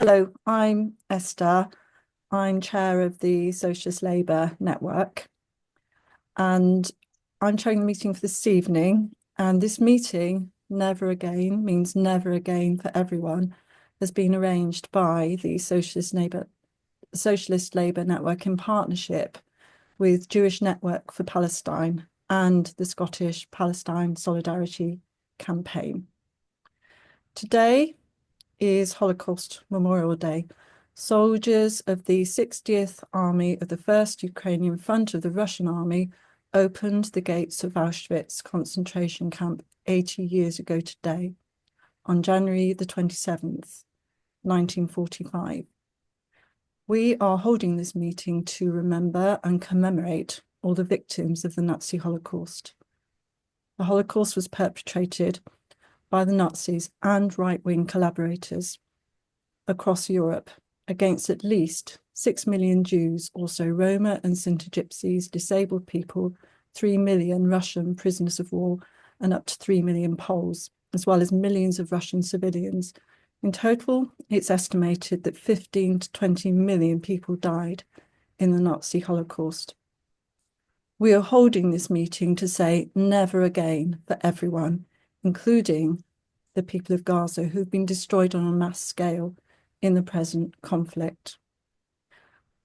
Hello, I'm Esther. I'm chair of the Socialist Labour Network, and I'm chairing the meeting for this evening. And this meeting, Never Again, means never again for everyone, has been arranged by the Socialist Labour Network in partnership with Jewish Network for Palestine and the Scottish Palestine Solidarity Campaign. Today is Holocaust Memorial Day. Soldiers of the 60th Army of the 1st Ukrainian Front of the Russian Army opened the gates of Auschwitz concentration camp 80 years ago today, on January the 27th, 1945. We are holding this meeting to remember and commemorate all the victims of the Nazi Holocaust. The Holocaust was perpetrated by the Nazis and right-wing collaborators across Europe against at least 6 million Jews, also Roma and Sinti Gypsies, disabled people, 3 million Russian prisoners of war, and up to 3 million Poles, as well as millions of Russian civilians. In total, it's estimated that 15 to 20 million people died in the Nazi Holocaust. We are holding this meeting to say never again for everyone, including the people of Gaza who've been destroyed on a mass scale in the present conflict.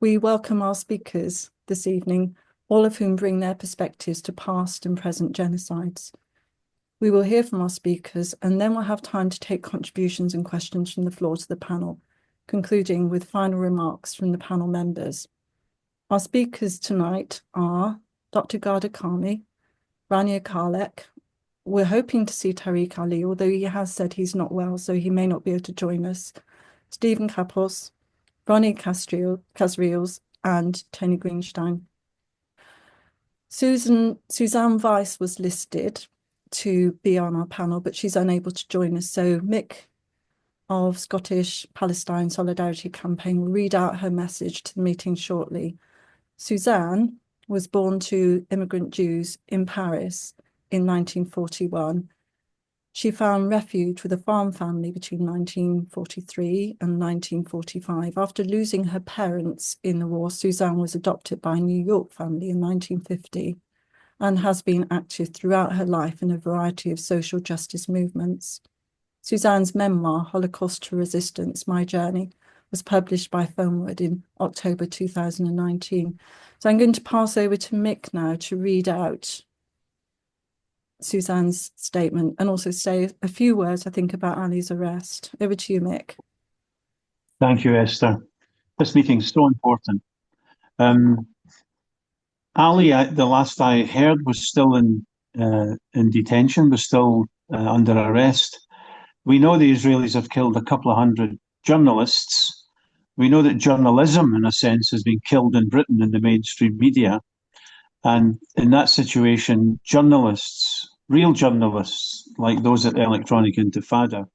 We welcome our speakers this evening, all of whom bring their perspectives to past and present genocides. We will hear from our speakers and then we'll have time to take contributions and questions from the floor to the panel, concluding with final remarks from the panel members. Our speakers tonight are Dr. Ghada Karmi, Rania Khalek. We're hoping to see Tariq Ali, although he has said he's not well, so he may not be able to join us. Stephen Kapos, Ronnie Kasrils, and Tony Greenstein. Suzanne Weiss was listed to be on our panel, but she's unable to join us. So Mick of Scottish Palestine Solidarity Campaign will read out her message to the meeting shortly. Suzanne was born to immigrant Jews in Paris in 1941. She found refuge with a farm family between 1943 and 1945. After losing her parents in the war, Suzanne was adopted by a New York family in 1950 and has been active throughout her life in a variety of social justice movements. Suzanne's memoir, Holocaust to Resistance, My Journey, was published by Filmwood in October 2019. So I'm going to pass over to Mick now to read out Suzanne's statement and also say a few words, I think, about Ali's arrest. Over to you, Mick. Thank you, Esther. This meeting is so important. Ali, the last I heard, was still in detention, was still under arrest. We know the Israelis have killed a couple of hundred journalists. We know that journalism, in a sense, has been killed in Britain in the mainstream media. And in that situation, journalists, real journalists, like those at Electronic Intifada,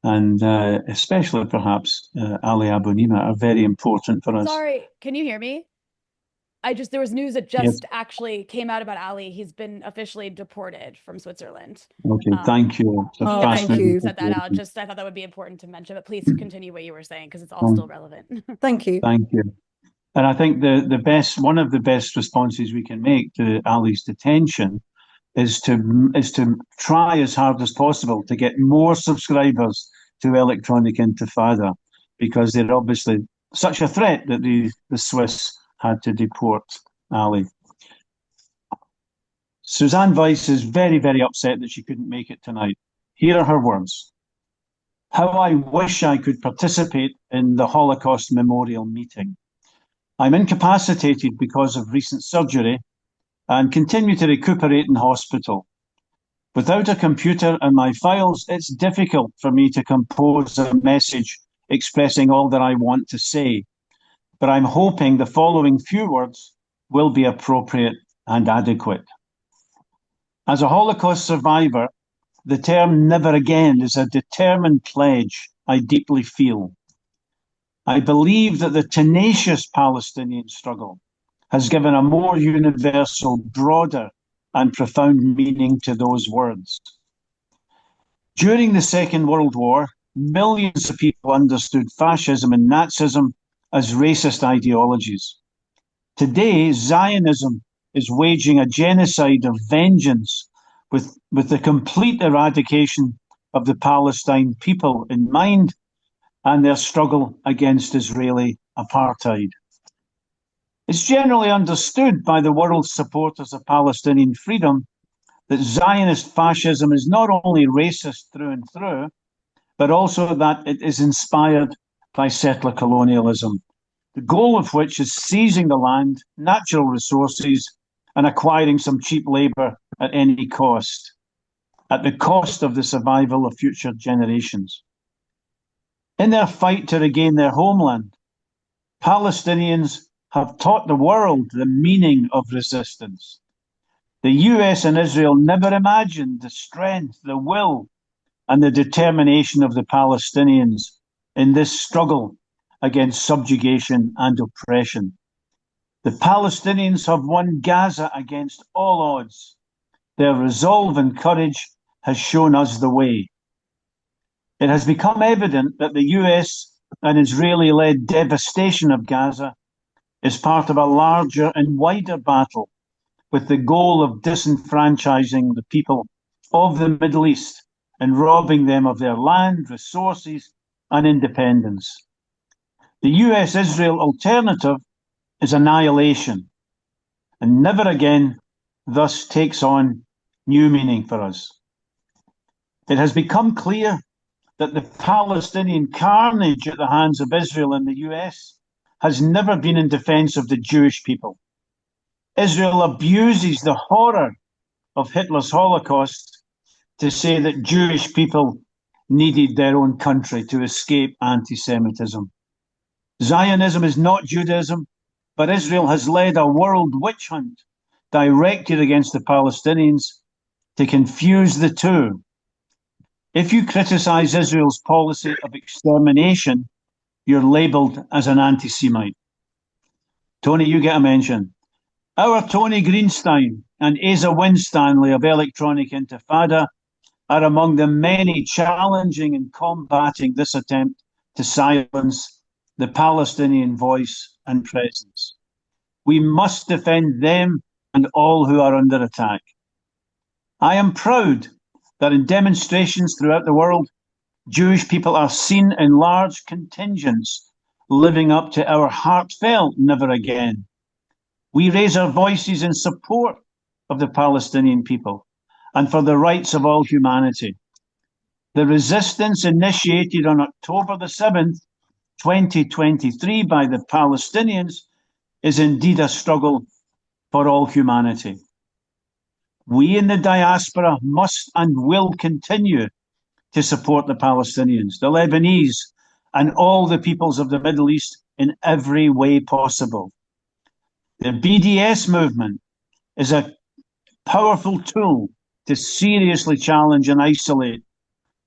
and especially perhaps Ali Abu Nima, are very important for us. Sorry, can you hear me? There was news that just actually came out about Ali. He's been officially deported from Switzerland. Okay, thank you. Thank you. Set that out. I thought that would be important to mention, but please continue what you were saying because it's all still relevant. Thank you. Thank you. And I think one of the best responses we can make to Ali's detention is to try as hard as possible to get more subscribers to Electronic Intifada, because they're obviously such a threat that the Swiss had to deport Ali. Suzanne Weiss is very, very upset that she couldn't make it tonight. Here are her words. How I wish I could participate in the Holocaust Memorial meeting. I'm incapacitated because of recent surgery and continue to recuperate in hospital. Without a computer and my files, it's difficult for me to compose a message expressing all that I want to say. But I'm hoping the following few words will be appropriate and adequate. As a Holocaust survivor, the term never again is a determined pledge I deeply feel. I believe that the tenacious Palestinian struggle has given a more universal, broader, and profound meaning to those words. During the Second World War, millions of people understood fascism and Nazism as racist ideologies. Today, Zionism is waging a genocide of vengeance with the complete eradication of the Palestine people in mind and their struggle against Israeli apartheid. It's generally understood by the world's supporters of Palestinian freedom that Zionist fascism is not only racist through and through, but also that it is inspired by settler colonialism, the goal of which is seizing the land, natural resources, and acquiring some cheap labour at any cost, at the cost of the survival of future generations. In their fight to regain their homeland, Palestinians have taught the world the meaning of resistance. The US and Israel never imagined the strength, the will, and the determination of the Palestinians in this struggle against subjugation and oppression. The Palestinians have won Gaza against all odds. Their resolve and courage has shown us the way. It has become evident that the US and Israeli-led devastation of Gaza is part of a larger and wider battle with the goal of disenfranchising the people of the Middle East and robbing them of their land, resources, and independence. The US-Israel alternative is annihilation, and never again thus takes on new meaning for us. It has become clear that the Palestinian carnage at the hands of Israel and the US has never been in defense of the Jewish people. Israel abuses the horror of Hitler's Holocaust to say that Jewish people needed their own country to escape anti-Semitism. Zionism is not Judaism, but Israel has led a world witch hunt directed against the Palestinians to confuse the two. If you criticize Israel's policy of extermination, you're labeled as an anti-Semite. Tony, you get a mention. Our Tony Greenstein and Asa Winstanley of Electronic Intifada are among the many challenging and combating this attempt to silence the Palestinian voice and presence. We must defend them and all who are under attack. I am proud that in demonstrations throughout the world, Jewish people are seen in large contingents living up to our heartfelt never again. We raise our voices in support of the Palestinian people and for the rights of all humanity. The resistance initiated on October the 7th, 2023 by the Palestinians is indeed a struggle for all humanity. We in the diaspora must and will continue to support the Palestinians, the Lebanese, and all the peoples of the Middle East in every way possible. The BDS movement is a powerful tool to seriously challenge and isolate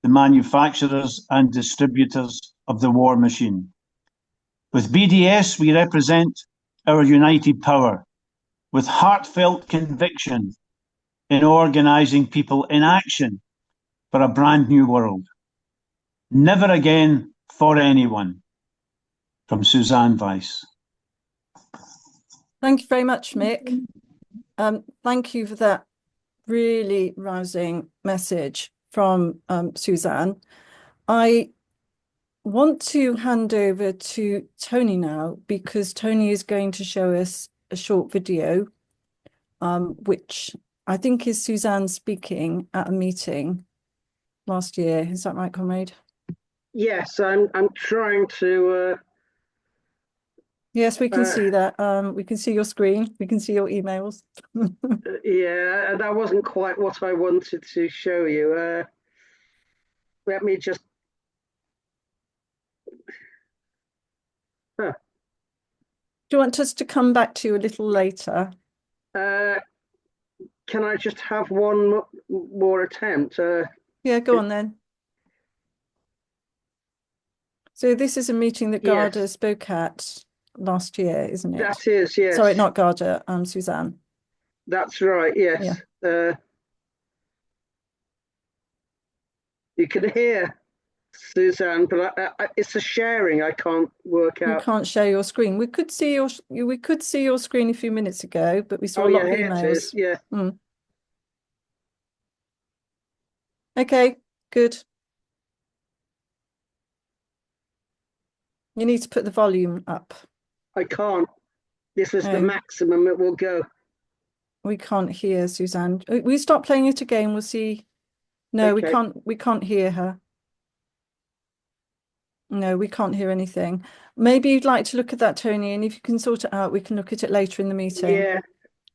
the manufacturers and distributors of the war machine. With BDS, we represent our united power with heartfelt conviction in organising people in action for a brand new world. Never again for anyone. From Suzanne Weiss. Thank you very much, Mick. Thank you for that really rousing message from Suzanne. I want to hand over to Tony now because Tony is going to show us a short video, which I think is Suzanne speaking at a meeting last year. Is that right, comrade? Yes, I'm trying to. Yes, we can see that. We can see your screen. We can see your emails. Yeah, that wasn't quite what I wanted to show you. Let me just. Do you want us to come back to you a little later? Can I just have one more attempt? Yeah, go on then. So this is a meeting that Ghada spoke at last year, isn't it? That is, yes. Sorry, not Ghada, Suzanne. That's right, yes. Yeah. You can hear Suzanne, but it's a sharing. I can't work You out. can't share your screen. We could see your screen a few minutes ago, but we saw Oh a lot yeah, of here it is. emails. Yeah. Okay, good. You need to put the volume up. I can't. This is the Oh. maximum it will go. We can't hear Suzanne. We stop playing it again. We'll see. No, Okay. we can't hear her. No, we can't hear anything. Maybe you'd like to look at that, Tony, and if you can sort it out, we can look at it later in the meeting. Yeah.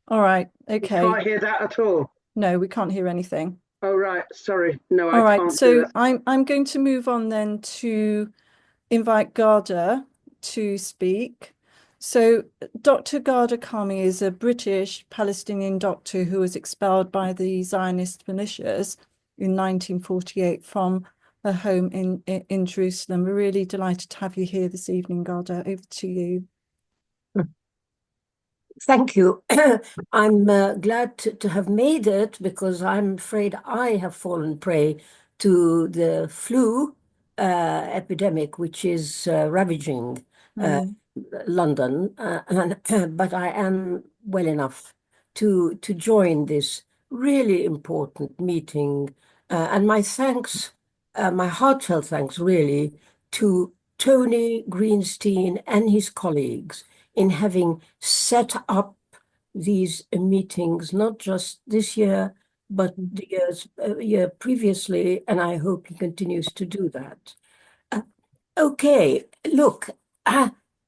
All right. You Okay. can't hear that at all. No, we can't hear anything. Oh right. Sorry. No, All I right. can't do So that. I'm going to move on then to invite Ghada to speak. So Dr. Ghada Karmi is a British Palestinian doctor who was expelled by the Zionist militias in 1948 from her home in Jerusalem. We're really delighted to have you here this evening, Ghada. Over to you. Thank you. I'm glad to have made it because I'm afraid I have fallen prey to the flu epidemic, which is ravaging London. But I am well enough to join this really important meeting. And my thanks, my heartfelt thanks really to Tony Greenstein and his colleagues in having set up these meetings, not just this year, but the year previously, and I hope he continues to do that. Okay, look,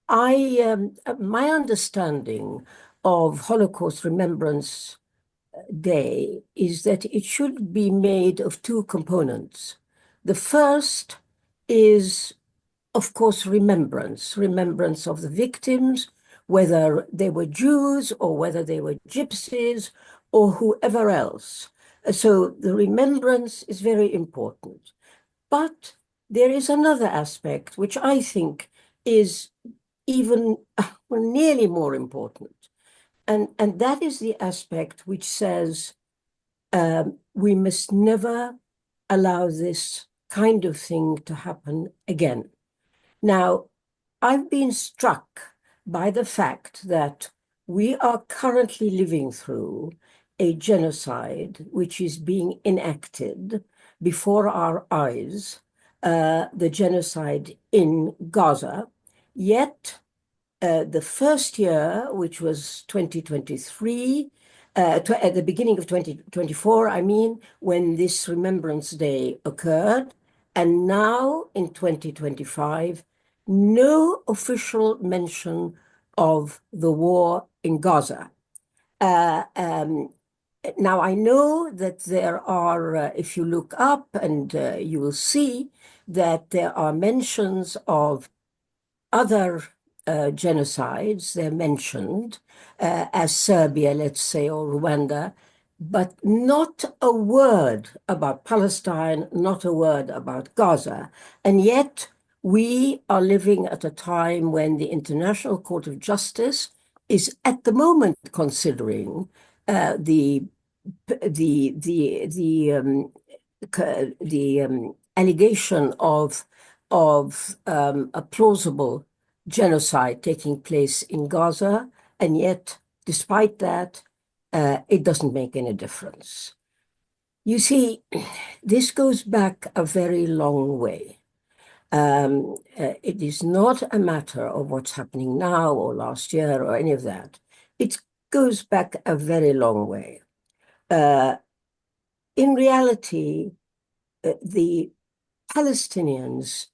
my understanding of Holocaust Remembrance Day is that it should be made of two components. The first is, of course, remembrance of the victims, whether they were Jews or whether they were gypsies or whoever else. So the remembrance is very important. But there is another aspect which I think is even nearly more important. And that is the aspect which says we must never allow this kind of thing to happen again. Now, I've been struck by the fact that we are currently living through a genocide which is being enacted before our eyes, the genocide in Gaza, yet the first year, which was 2023, at the beginning of 2024, I mean, when this Remembrance Day occurred, and now in 2025, no official mention of the war in Gaza. Now, I know that there are, if you look up, and you will see that there are mentions of other genocides. They're mentioned as Serbia, let's say, or Rwanda, but not a word about Palestine, not a word about Gaza. And yet we are living at a time when the International Court of Justice is at the moment considering the allegation of a plausible genocide taking place in Gaza, and yet, despite that, it doesn't make any difference. You see, this goes back a very long way. It is not a matter of what's happening now or last year or any of that. It goes back a very long way. In reality, the Palestinians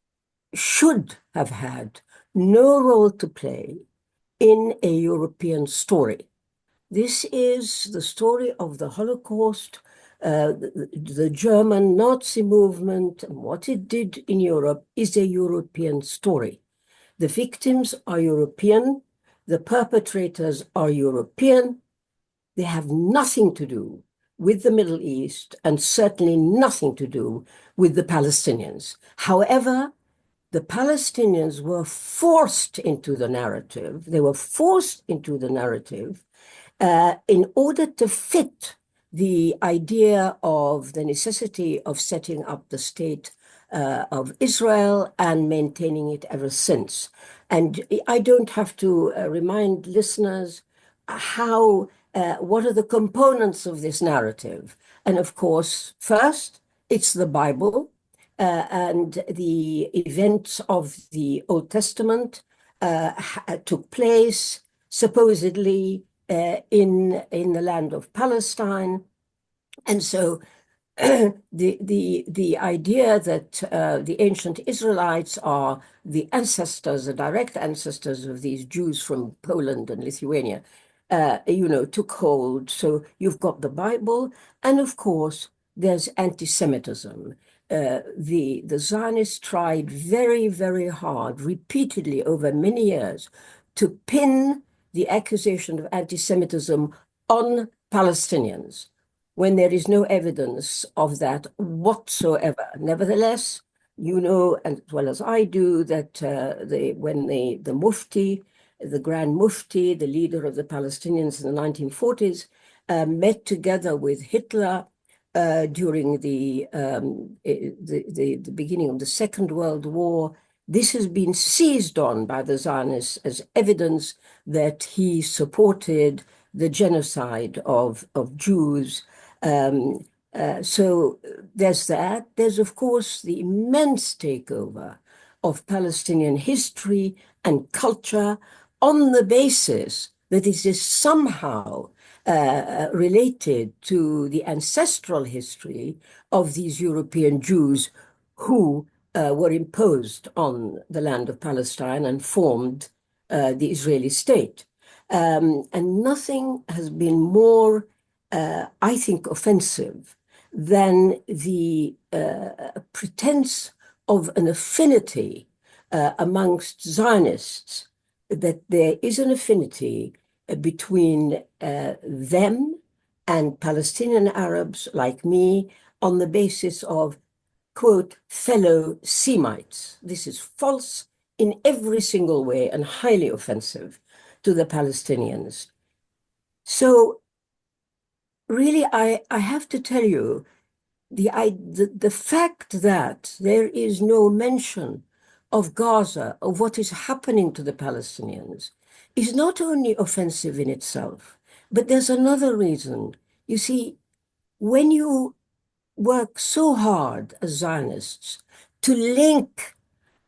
should have had no role to play in a European story. This is the story of the Holocaust, the German Nazi movement, and what it did in Europe is a European story. The victims are European, the perpetrators are European. They have nothing to do with the Middle East and certainly nothing to do with the Palestinians. However, the Palestinians were forced into the narrative. They were forced into the narrative in order to fit the idea of the necessity of setting up the state of Israel and maintaining it ever since. And I don't have to remind listeners what are the components of this narrative. And of course, first, it's the Bible and the events of the Old Testament took place supposedly in the land of Palestine. And so the idea that the ancient Israelites are the ancestors, the direct ancestors of these Jews from Poland and Lithuania, took hold. So you've got the Bible, and of course, there's anti-Semitism. The Zionists tried very, very hard, repeatedly over many years, to pin the accusation of anti-Semitism on Palestinians when there is no evidence of that whatsoever. Nevertheless, you know, as well as I do, that when the Mufti, the Grand Mufti, the leader of the Palestinians in the 1940s, met together with Hitler during the beginning of the Second World War, this has been seized on by the Zionists as evidence that he supported the genocide of Jews. So there's that. There's, of course, the immense takeover of Palestinian history and culture on the basis that it is somehow related to the ancestral history of these European Jews who were imposed on the land of Palestine and formed the Israeli state. And nothing has been more I think, offensive than the pretense of an affinity amongst Zionists, that there is an affinity between them and Palestinian Arabs like me on the basis of, quote, fellow Semites. This is false in every single way and highly offensive to the Palestinians. So really, I have to tell you, the fact that there is no mention of Gaza, of what is happening to the Palestinians, is not only offensive in itself, but there's another reason. You see, when you work so hard as Zionists to link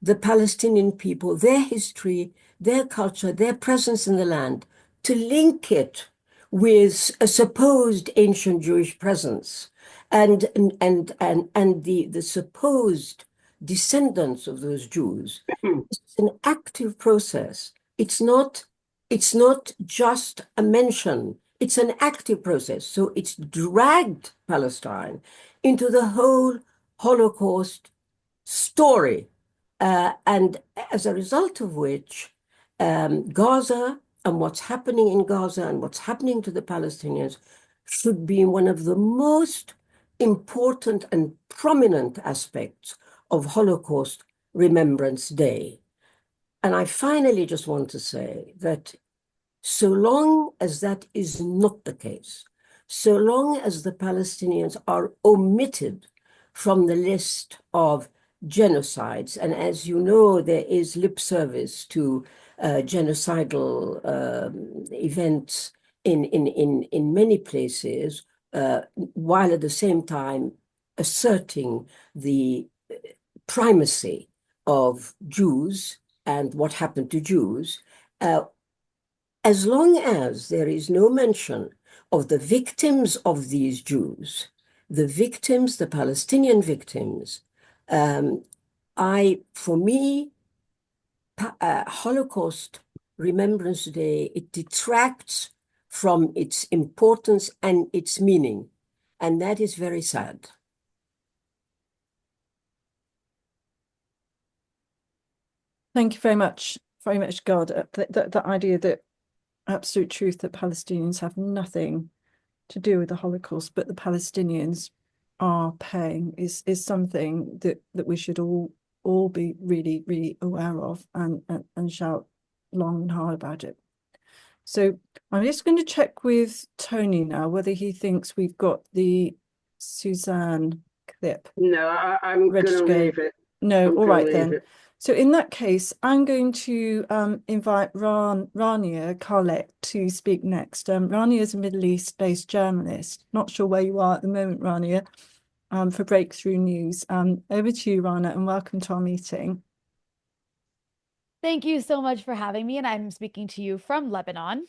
the Palestinian people, their history, their culture, their presence in the land, to link it with a supposed ancient Jewish presence and the supposed descendants of those Jews. It's an active process. It's not just a mention. It's an active process. So it's dragged Palestine into the whole Holocaust story. And as a result of which, Gaza and what's happening in Gaza and what's happening to the Palestinians should be one of the most important and prominent aspects of Holocaust Remembrance Day. And I finally just want to say that so long as that is not the case, so long as the Palestinians are omitted from the list of genocides, and as you know, there is lip service to genocidal events in many places, while at the same time asserting the primacy of Jews and what happened to Jews, as long as there is no mention of the victims of these Jews, the victims, the Palestinian victims, for me, Holocaust Remembrance Day, it detracts from its importance and its meaning. And that is very sad. Thank you very much, Ghada. The idea that absolute truth that Palestinians have nothing to do with the Holocaust, but the Palestinians are paying is something that we should all be really, really aware of and shout long and hard about it. So I'm just going to check with Tony now whether he thinks we've got the Suzanne clip? No, I'm Ready going to to go? leave it. No, I'm all gonna right leave then. it. So in that case, I'm going to invite Rania Khalek to speak next. Rania is a Middle East-based journalist. Not sure where you are at the moment, Rania, for Breakthrough News. Over to you, Rania, and welcome to our meeting. Thank you so much for having me. And I'm speaking to you from Lebanon,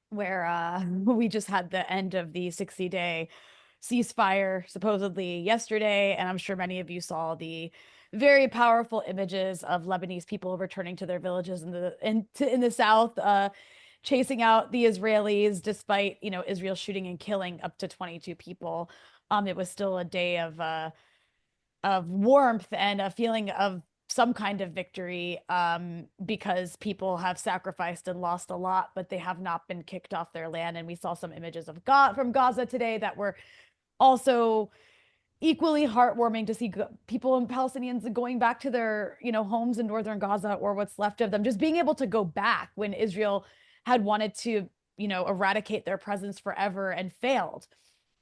where we just had the end of the 60-day ceasefire supposedly yesterday. And I'm sure many of you saw the very powerful images of Lebanese people returning to their villages in the south, chasing out the Israelis, despite, you know, Israel shooting and killing up to 22 people. It was still a day of warmth and a feeling of some kind of victory, because people have sacrificed and lost a lot, but they have not been kicked off their land. And we saw some images of from Gaza today that were also equally heartwarming to see people and Palestinians going back to their, you know, homes in northern Gaza, or what's left of them, just being able to go back when Israel had wanted to, you know, eradicate their presence forever and failed.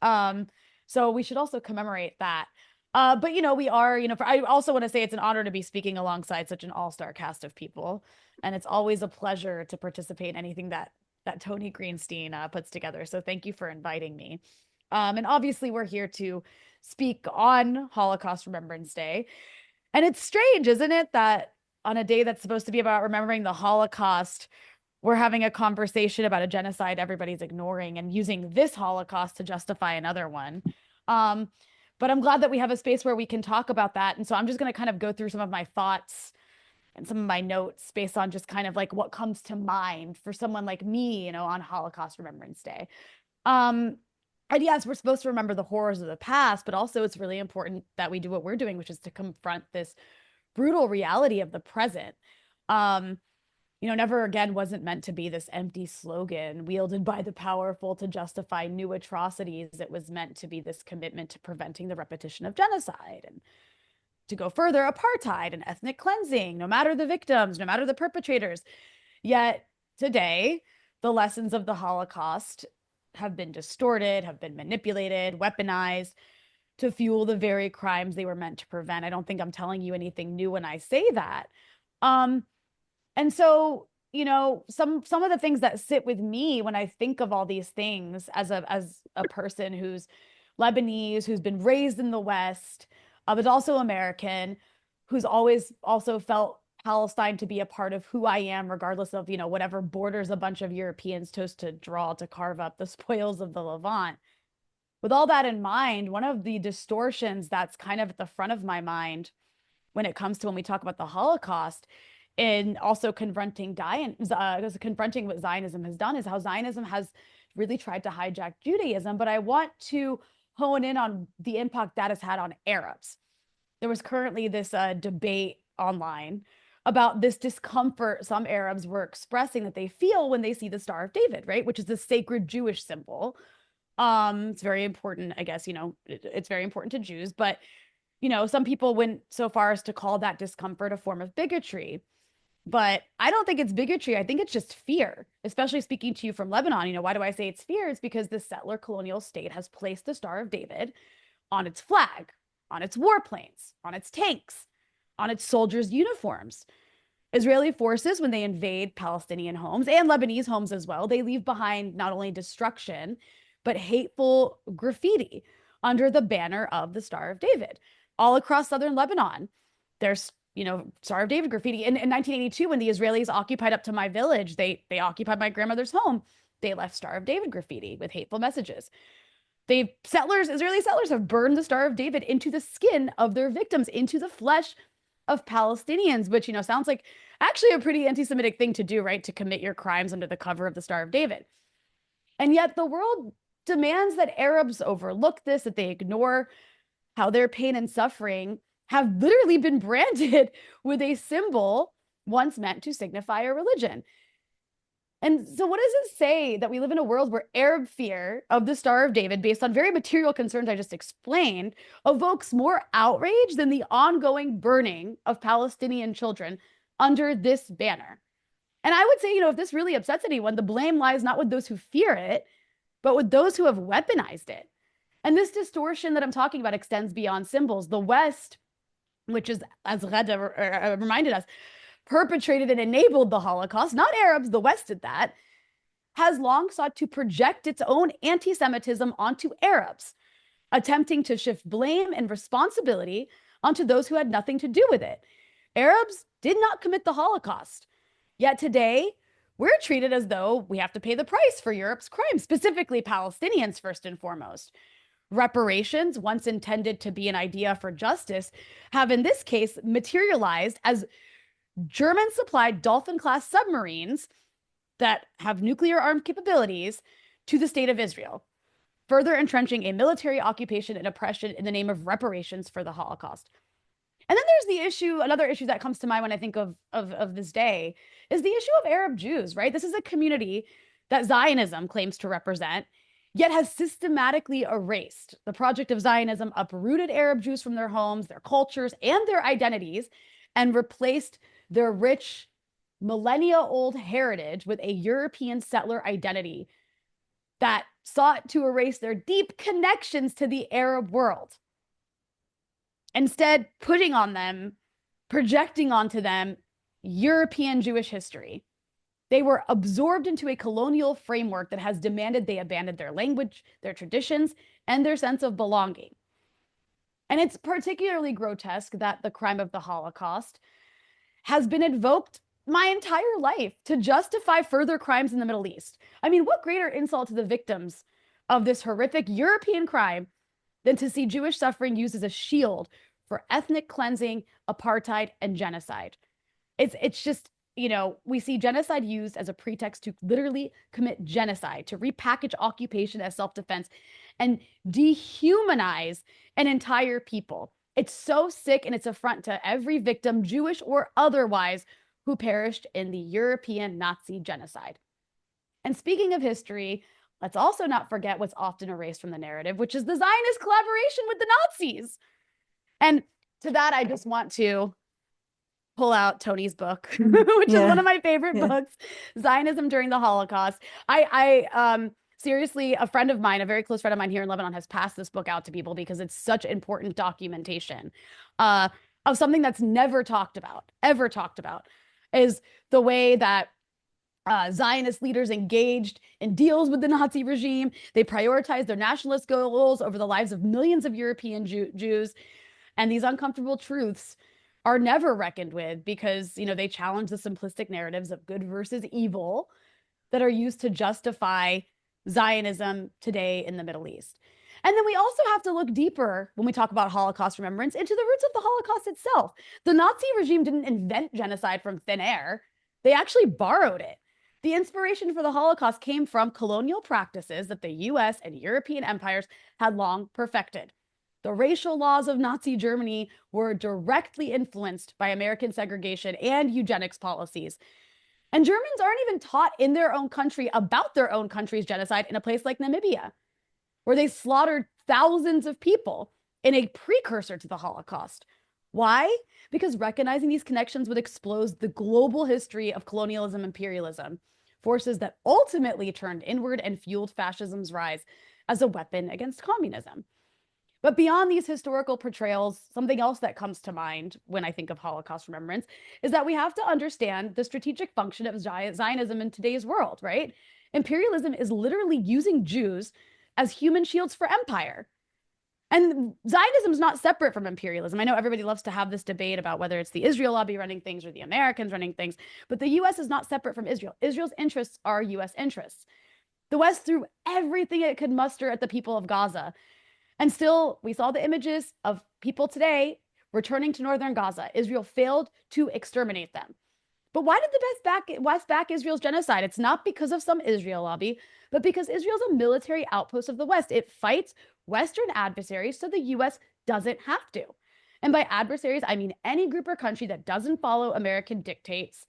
So we should also commemorate that. But, you know, we are, you know, I also want to say it's an honor to be speaking alongside such an all-star cast of people. And it's always a pleasure to participate in anything that Tony Greenstein puts together. So thank you for inviting me. And obviously we're here to speak on Holocaust Remembrance Day. And it's strange, isn't it, that on a day that's supposed to be about remembering the Holocaust, we're having a conversation about a genocide everybody's ignoring and using this Holocaust to justify another one. But I'm glad that we have a space where we can talk about that. And so I'm just going to kind of go through some of my thoughts and some of my notes based on just kind of like what comes to mind for someone like me, you know, on Holocaust Remembrance Day. And yes, we're supposed to remember the horrors of the past, but also it's really important that we do what we're doing, which is to confront this brutal reality of the present. You know, never again wasn't meant to be this empty slogan wielded by the powerful to justify new atrocities. It was meant to be this commitment to preventing the repetition of genocide, and to go further, apartheid and ethnic cleansing, no matter the victims, no matter the perpetrators. Yet today, the lessons of the Holocaust have been distorted, have been manipulated, weaponized to fuel the very crimes they were meant to prevent. I don't think I'm telling you anything new when I say that. And so, you know, some of the things that sit with me when I think of all these things as a person who's Lebanese, who's been raised in the West, but also American, who's always also felt Palestine to be a part of who I am, regardless of, you know, whatever borders a bunch of Europeans chose to draw to carve up the spoils of the Levant. With all that in mind, one of the distortions that's kind of at the front of my mind when it comes to when we talk about the Holocaust, and also confronting what Zionism has done, is how Zionism has really tried to hijack Judaism. But I want to hone in on the impact that has had on Arabs. There was currently this debate online about this discomfort some Arabs were expressing that they feel when they see the Star of David, right? Which is the sacred Jewish symbol. It's very important, I guess, you know, it's very important to Jews, but, you know, some people went so far as to call that discomfort a form of bigotry. But I don't think it's bigotry. I think it's just fear, especially speaking to you from Lebanon. You know, why do I say it's fear? It's because the settler colonial state has placed the Star of David on its flag, on its warplanes, on its tanks, on its soldiers' uniforms. Israeli forces, when they invade Palestinian homes and Lebanese homes as well, they leave behind not only destruction, but hateful graffiti under the banner of the Star of David. All across southern Lebanon, there's, you know, Star of David graffiti. In 1982, when the Israelis occupied up to my village, they occupied my grandmother's home. They left Star of David graffiti with hateful messages. Israeli settlers have burned the Star of David into the skin of their victims, into the flesh of Palestinians, which, you know, sounds like actually a pretty anti-Semitic thing to do, right? To commit your crimes under the cover of the Star of David. And yet the world demands that Arabs overlook this, that they ignore how their pain and suffering have literally been branded with a symbol once meant to signify a religion. And so what does it say that we live in a world where Arab fear of the Star of David, based on very material concerns I just explained, evokes more outrage than the ongoing burning of Palestinian children under this banner? And I would say, you know, if this really upsets anyone, the blame lies not with those who fear it, but with those who have weaponized it. And this distortion that I'm talking about extends beyond symbols. The West, which is, as Ghada reminded us, perpetrated and enabled the Holocaust, not Arabs, the West did that, has long sought to project its own anti-Semitism onto Arabs, attempting to shift blame and responsibility onto those who had nothing to do with it. Arabs did not commit the Holocaust. Yet today, we're treated as though we have to pay the price for Europe's crimes, specifically Palestinians first and foremost. Reparations, once intended to be an idea for justice, have in this case materialized as German-supplied Dolphin-class submarines that have nuclear-armed capabilities to the state of Israel, further entrenching a military occupation and oppression in the name of reparations for the Holocaust. And then there's the issue, another issue that comes to mind when I think of this day, is the issue of Arab Jews, right? This is a community that Zionism claims to represent, yet has systematically erased. The project of Zionism uprooted Arab Jews from their homes, their cultures, and their identities, and replaced their rich, millennia-old heritage with a European settler identity that sought to erase their deep connections to the Arab world. Instead, putting on them, projecting onto them, European Jewish history. They were absorbed into a colonial framework that has demanded they abandon their language, their traditions, and their sense of belonging. And it's particularly grotesque that the crime of the Holocaust has been invoked my entire life to justify further crimes in the Middle East. I mean, what greater insult to the victims of this horrific European crime than to see Jewish suffering used as a shield for ethnic cleansing, apartheid, and genocide? It's just, you know, we see genocide used as a pretext to literally commit genocide, to repackage occupation as self-defense, and dehumanize an entire people. It's so sick, and it's an affront to every victim, Jewish or otherwise, who perished in the European Nazi genocide. And speaking of history, let's also not forget what's often erased from the narrative, which is the Zionist collaboration with the Nazis. And to that, I just want to pull out Tony's book, which is one of my favorite books, Zionism During the Holocaust. I seriously, a friend of mine, a very close friend of mine here in Lebanon, has passed this book out to people because it's such important documentation of something that's never talked about, ever talked about, is the way that Zionist leaders engaged in deals with the Nazi regime. They prioritized their nationalist goals over the lives of millions of European Jews. And these uncomfortable truths are never reckoned with because, you know, they challenge the simplistic narratives of good versus evil that are used to justify Zionism today in the Middle East. And then we also have to look deeper when we talk about Holocaust remembrance into the roots of the Holocaust itself. The Nazi regime didn't invent genocide from thin air. They actually borrowed it. The inspiration for the Holocaust came from colonial practices that the US and European empires had long perfected. The racial laws of Nazi Germany were directly influenced by American segregation and eugenics policies. And Germans aren't even taught in their own country about their own country's genocide in a place like Namibia, where they slaughtered thousands of people in a precursor to the Holocaust. Why? Because recognizing these connections would expose the global history of colonialism and imperialism, forces that ultimately turned inward and fueled fascism's rise as a weapon against communism. But beyond these historical portrayals, something else that comes to mind when I think of Holocaust remembrance is that we have to understand the strategic function of Zionism in today's world, right? Imperialism is literally using Jews as human shields for empire. And Zionism is not separate from imperialism. I know everybody loves to have this debate about whether it's the Israel lobby running things or the Americans running things, but the US is not separate from Israel. Israel's interests are US interests. The West threw everything it could muster at the people of Gaza. And still, we saw the images of people today returning to northern Gaza. Israel failed to exterminate them. But why did the West back Israel's genocide? It's not because of some Israel lobby, but because Israel's a military outpost of the West. It fights Western adversaries so the US doesn't have to. And by adversaries, I mean any group or country that doesn't follow American dictates,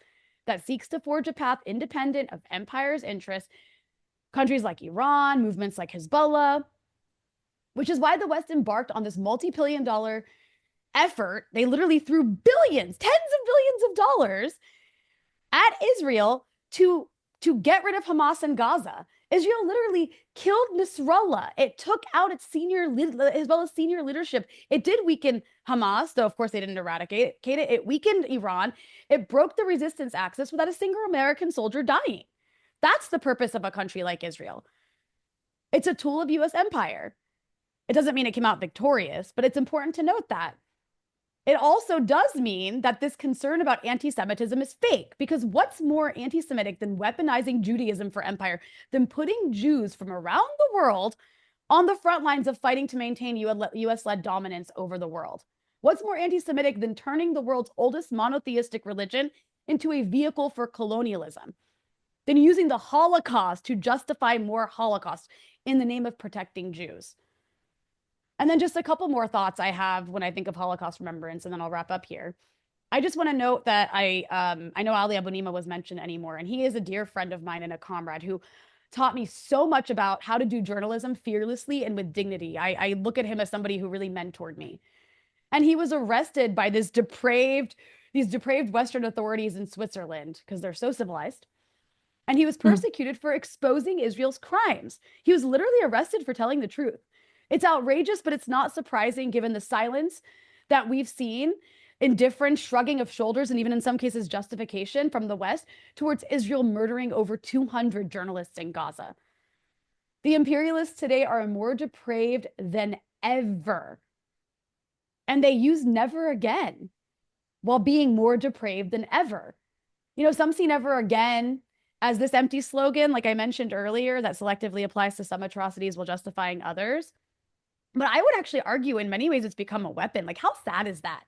that seeks to forge a path independent of empire's interests, countries like Iran, movements like Hezbollah, which is why the West embarked on this multi-billion-dollar effort. They literally threw billions, tens of billions of dollars at Israel to get rid of Hamas in Gaza. Israel literally killed Nasrallah. It took out its senior leadership. It did weaken Hamas, though of course they didn't eradicate it. It weakened Iran. It broke the resistance axis without a single American soldier dying. That's the purpose of a country like Israel. It's a tool of U.S. empire. It doesn't mean it came out victorious, but it's important to note that. It also does mean that this concern about anti-Semitism is fake, because what's more anti-Semitic than weaponizing Judaism for empire, than putting Jews from around the world on the front lines of fighting to maintain US-led dominance over the world? What's more anti-Semitic than turning the world's oldest monotheistic religion into a vehicle for colonialism? Than using the Holocaust to justify more Holocaust in the name of protecting Jews? And then just a couple more thoughts I have when I think of Holocaust remembrance, and then I'll wrap up here. I just want to note that I know Ali Abunimah was mentioned anymore, and he is a dear friend of mine and a comrade who taught me so much about how to do journalism fearlessly and with dignity. I look at him as somebody who really mentored me. And he was arrested by these depraved Western authorities in Switzerland, because they're so civilized. And he was persecuted for exposing Israel's crimes. He was literally arrested for telling the truth. It's outrageous, but it's not surprising given the silence that we've seen, indifference, shrugging of shoulders, and even in some cases justification from the West towards Israel murdering over 200 journalists in Gaza. The imperialists today are more depraved than ever. And they use never again while being more depraved than ever. You know, some see never again as this empty slogan, like I mentioned earlier, that selectively applies to some atrocities while justifying others. But I would actually argue in many ways it's become a weapon. Like, how sad is that?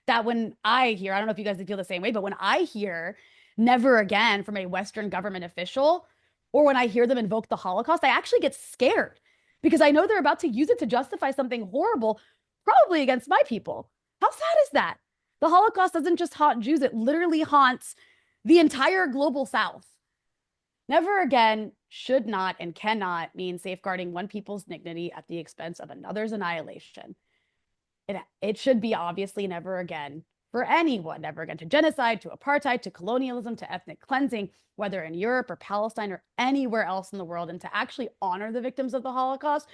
That when I hear, I don't know if you guys feel the same way, but when I hear never again from a Western government official, or when I hear them invoke the Holocaust, I actually get scared because I know they're about to use it to justify something horrible, probably against my people. How sad is that? The Holocaust doesn't just haunt Jews, it literally haunts the entire global South. Never again should not and cannot mean safeguarding one people's dignity at the expense of another's annihilation. It should be obviously never again for anyone, never again to genocide, to apartheid, to colonialism, to ethnic cleansing, whether in Europe or Palestine or anywhere else in the world. And to actually honor the victims of the Holocaust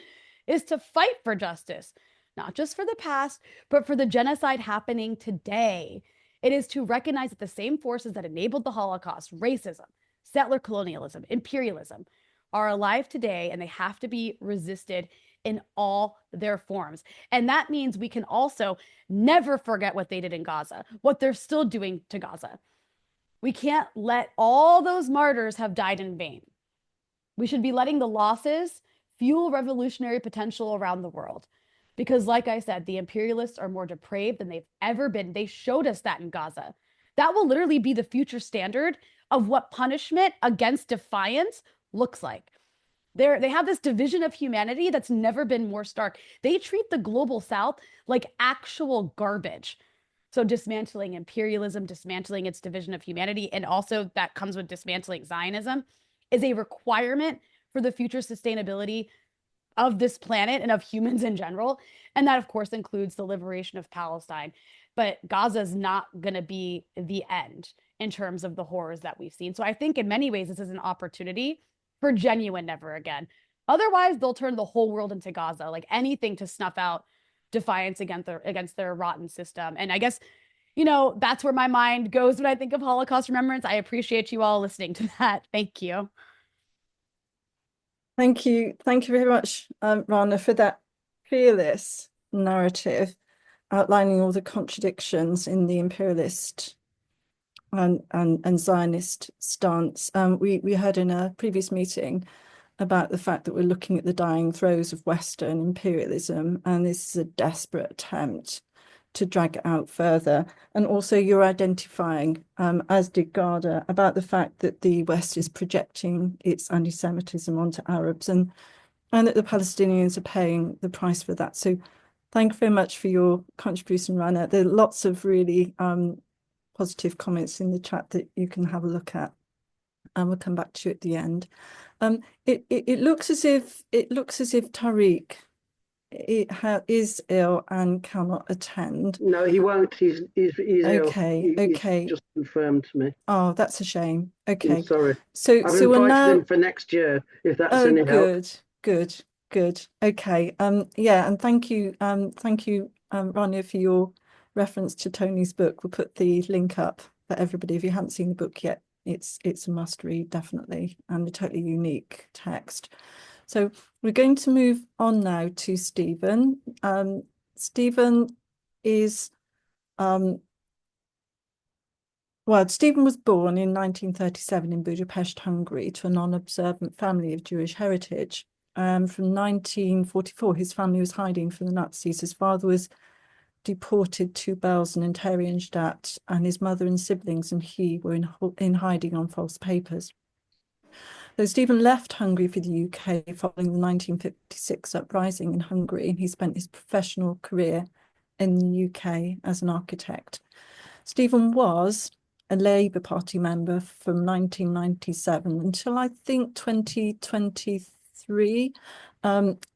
is to fight for justice, not just for the past, but for the genocide happening today. It is to recognize that the same forces that enabled the Holocaust, racism, settler colonialism, imperialism, are alive today, and they have to be resisted in all their forms. And that means we can also never forget what they did in Gaza, what they're still doing to Gaza. We can't let all those martyrs have died in vain. We should be letting the losses fuel revolutionary potential around the world. Because like I said, the imperialists are more depraved than they've ever been. They showed us that in Gaza. That will literally be the future standard of what punishment against defiance looks like. They have this division of humanity that's never been more stark. They treat the global South like actual garbage. So dismantling imperialism, dismantling its division of humanity, and also that comes with dismantling Zionism, is a requirement for the future sustainability of this planet and of humans in general. And that, of course, includes the liberation of Palestine. But Gaza is not going to be the end in terms of the horrors that we've seen. So I think in many ways, this is an opportunity for genuine never again. Otherwise, they'll turn the whole world into Gaza, like anything to snuff out defiance against their rotten system. And I guess, you know, that's where my mind goes when I think of Holocaust remembrance. I appreciate you all listening to that. Thank you. Thank you. Thank you very much, Rana, for that fearless narrative outlining all the contradictions in the imperialist and Zionist stance. We heard in a previous meeting about the fact that we're looking at the dying throes of Western imperialism, and this is a desperate attempt to drag it out further. And also you're identifying, as did Ghada, about the fact that the West is projecting its anti-Semitism onto Arabs, and that the Palestinians are paying the price for that. So thank you very much for your contribution, Rana. There are lots of really positive comments in the chat that you can have a look at, and we'll come back to you at the end. It looks as if Tariq is ill and cannot attend. No, he won't. He's ill. Okay, He's okay. just confirmed to me. Oh, that's a shame. I'm Okay. sorry. So I've we're invited now. him for next year, if that's Oh, any help. good. Okay. Yeah, and thank you, Rania, for your reference to Tony's book. We'll put the link up for everybody. If you haven't seen the book yet, it's a must read, definitely, and a totally unique text. So we're going to move on now to Stephen. Stephen is well, Stephen was born in 1937 in Budapest, Hungary, to a non-observant family of Jewish heritage. From 1944, his family was hiding from the Nazis. His father was deported to Belsen and Theresienstadt, and his mother and siblings and he were in hiding on false papers. So Stephen left Hungary for the UK following the 1956 uprising in Hungary, and he spent his professional career in the UK as an architect. Stephen was a Labour Party member from 1997 until I think 2023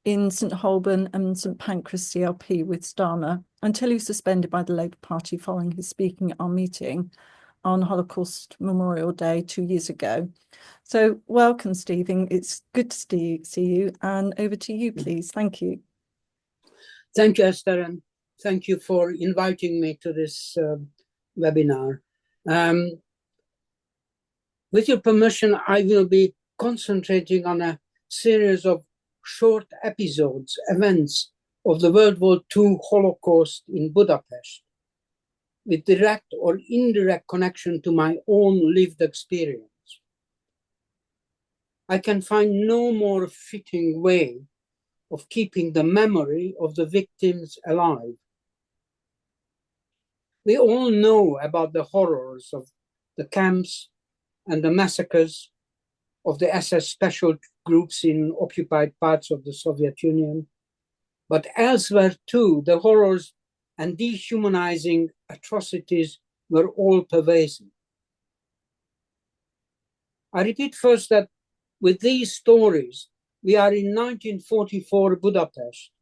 in St Holborn and St Pancras CLP with Starmer, until he was suspended by the Labour Party following his speaking at our meeting on Holocaust Memorial Day 2 years ago. So welcome, Stephen. It's good to see you, and over to you, please. Thank you. Thank you, Esther, and thank you for inviting me to this webinar. With your permission, I will be concentrating on a series of short episodes, events of the World War II Holocaust in Budapest, with direct or indirect connection to my own lived experience. I can find no more fitting way of keeping the memory of the victims alive. We all know about the horrors of the camps and the massacres of the SS special groups in occupied parts of the Soviet Union, but elsewhere too, the horrors and dehumanizing atrocities were all pervasive. I repeat first that with these stories, we are in 1944 Budapest,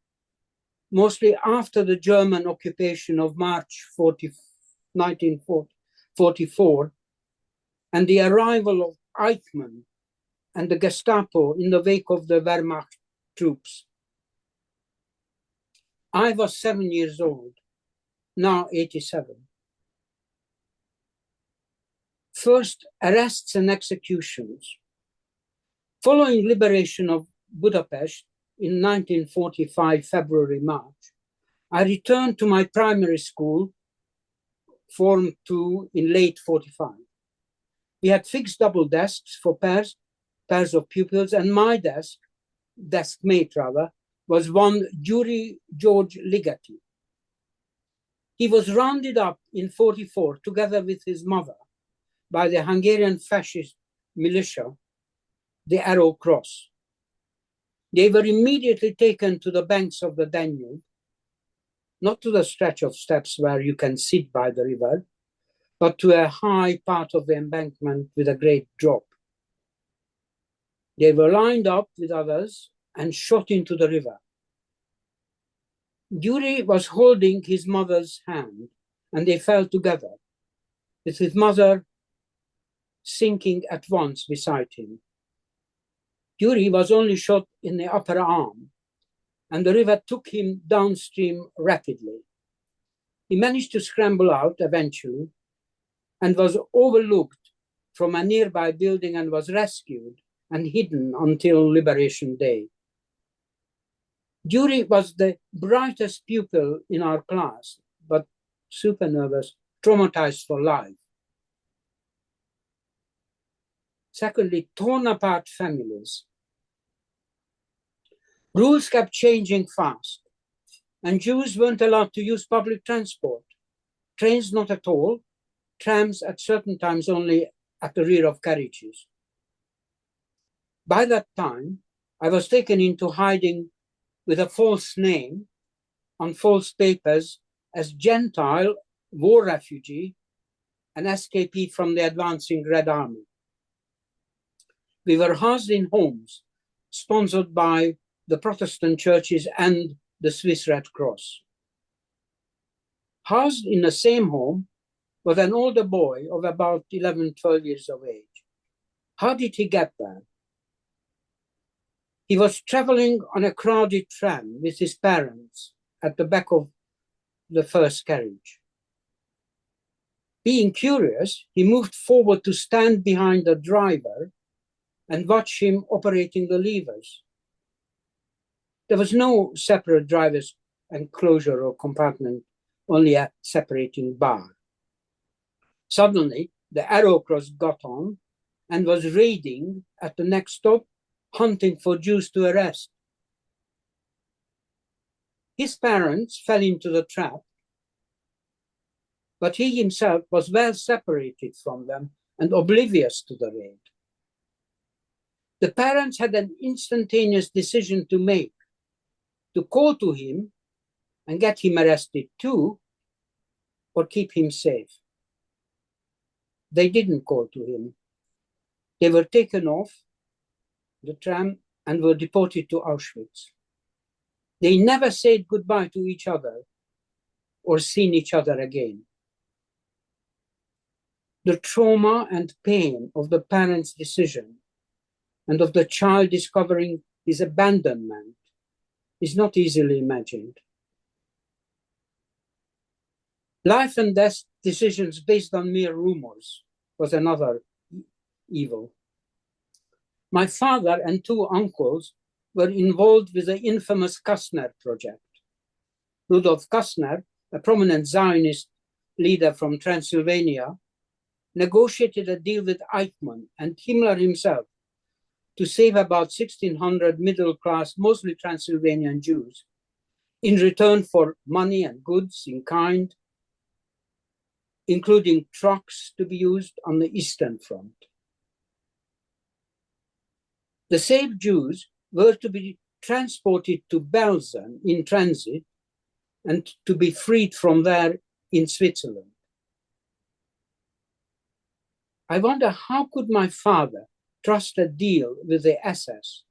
mostly after the German occupation of March 1944, and the arrival of Eichmann and the Gestapo in the wake of the Wehrmacht troops. I was 7 years old, now 87. First, arrests and executions. Following liberation of Budapest in 1945, February, March, I returned to my primary school, Form 2, in late 45. We had fixed double desks for pairs of pupils, and my deskmate rather, was one Yuri George Ligeti. He was rounded up in 44 together with his mother by the Hungarian fascist militia, the Arrow Cross. They were immediately taken to the banks of the Danube, not to the stretch of steps where you can sit by the river, but to a high part of the embankment with a great drop. They were lined up with others and shot into the river. Yuri was holding his mother's hand, and they fell together, with his mother sinking at once beside him. Yuri was only shot in the upper arm, and the river took him downstream rapidly. He managed to scramble out eventually and was overlooked from a nearby building and was rescued and hidden until Liberation Day. Yuri was the brightest pupil in our class, but super nervous, traumatized for life. Secondly, torn apart families. Rules kept changing fast, and Jews weren't allowed to use public transport. Trains not at all, trams at certain times only at the rear of carriages. By that time, I was taken into hiding with a false name on false papers as Gentile, war refugee, an escapee from the advancing Red Army. We were housed in homes sponsored by the Protestant churches and the Swiss Red Cross. Housed in the same home was an older boy of about 11, 12 years of age. How did he get there? He was traveling on a crowded tram with his parents at the back of the first carriage. Being curious, he moved forward to stand behind the driver and watch him operating the levers. There was no separate driver's enclosure or compartment, only a separating bar. Suddenly, the Arrow Cross got on and was raiding at the next stop, hunting for Jews to arrest. His parents fell into the trap, but he himself was well separated from them and oblivious to the raid. The parents had an instantaneous decision to make, to call to him and get him arrested too, or keep him safe. They didn't call to him. They were taken off the tram and were deported to Auschwitz. They never said goodbye to each other or seen each other again. The trauma and pain of the parents' decision and of the child discovering his abandonment is not easily imagined. Life and death decisions based on mere rumors was another evil. My father and two uncles were involved with the infamous Kastner project. Rudolf Kastner, a prominent Zionist leader from Transylvania, negotiated a deal with Eichmann and Himmler himself to save about 1,600 middle-class, mostly Transylvanian Jews, in return for money and goods in kind, including trucks to be used on the Eastern Front. The saved Jews were to be transported to Belsen in transit and to be freed from there in Switzerland. I wonder, how could my father trust a deal with the SS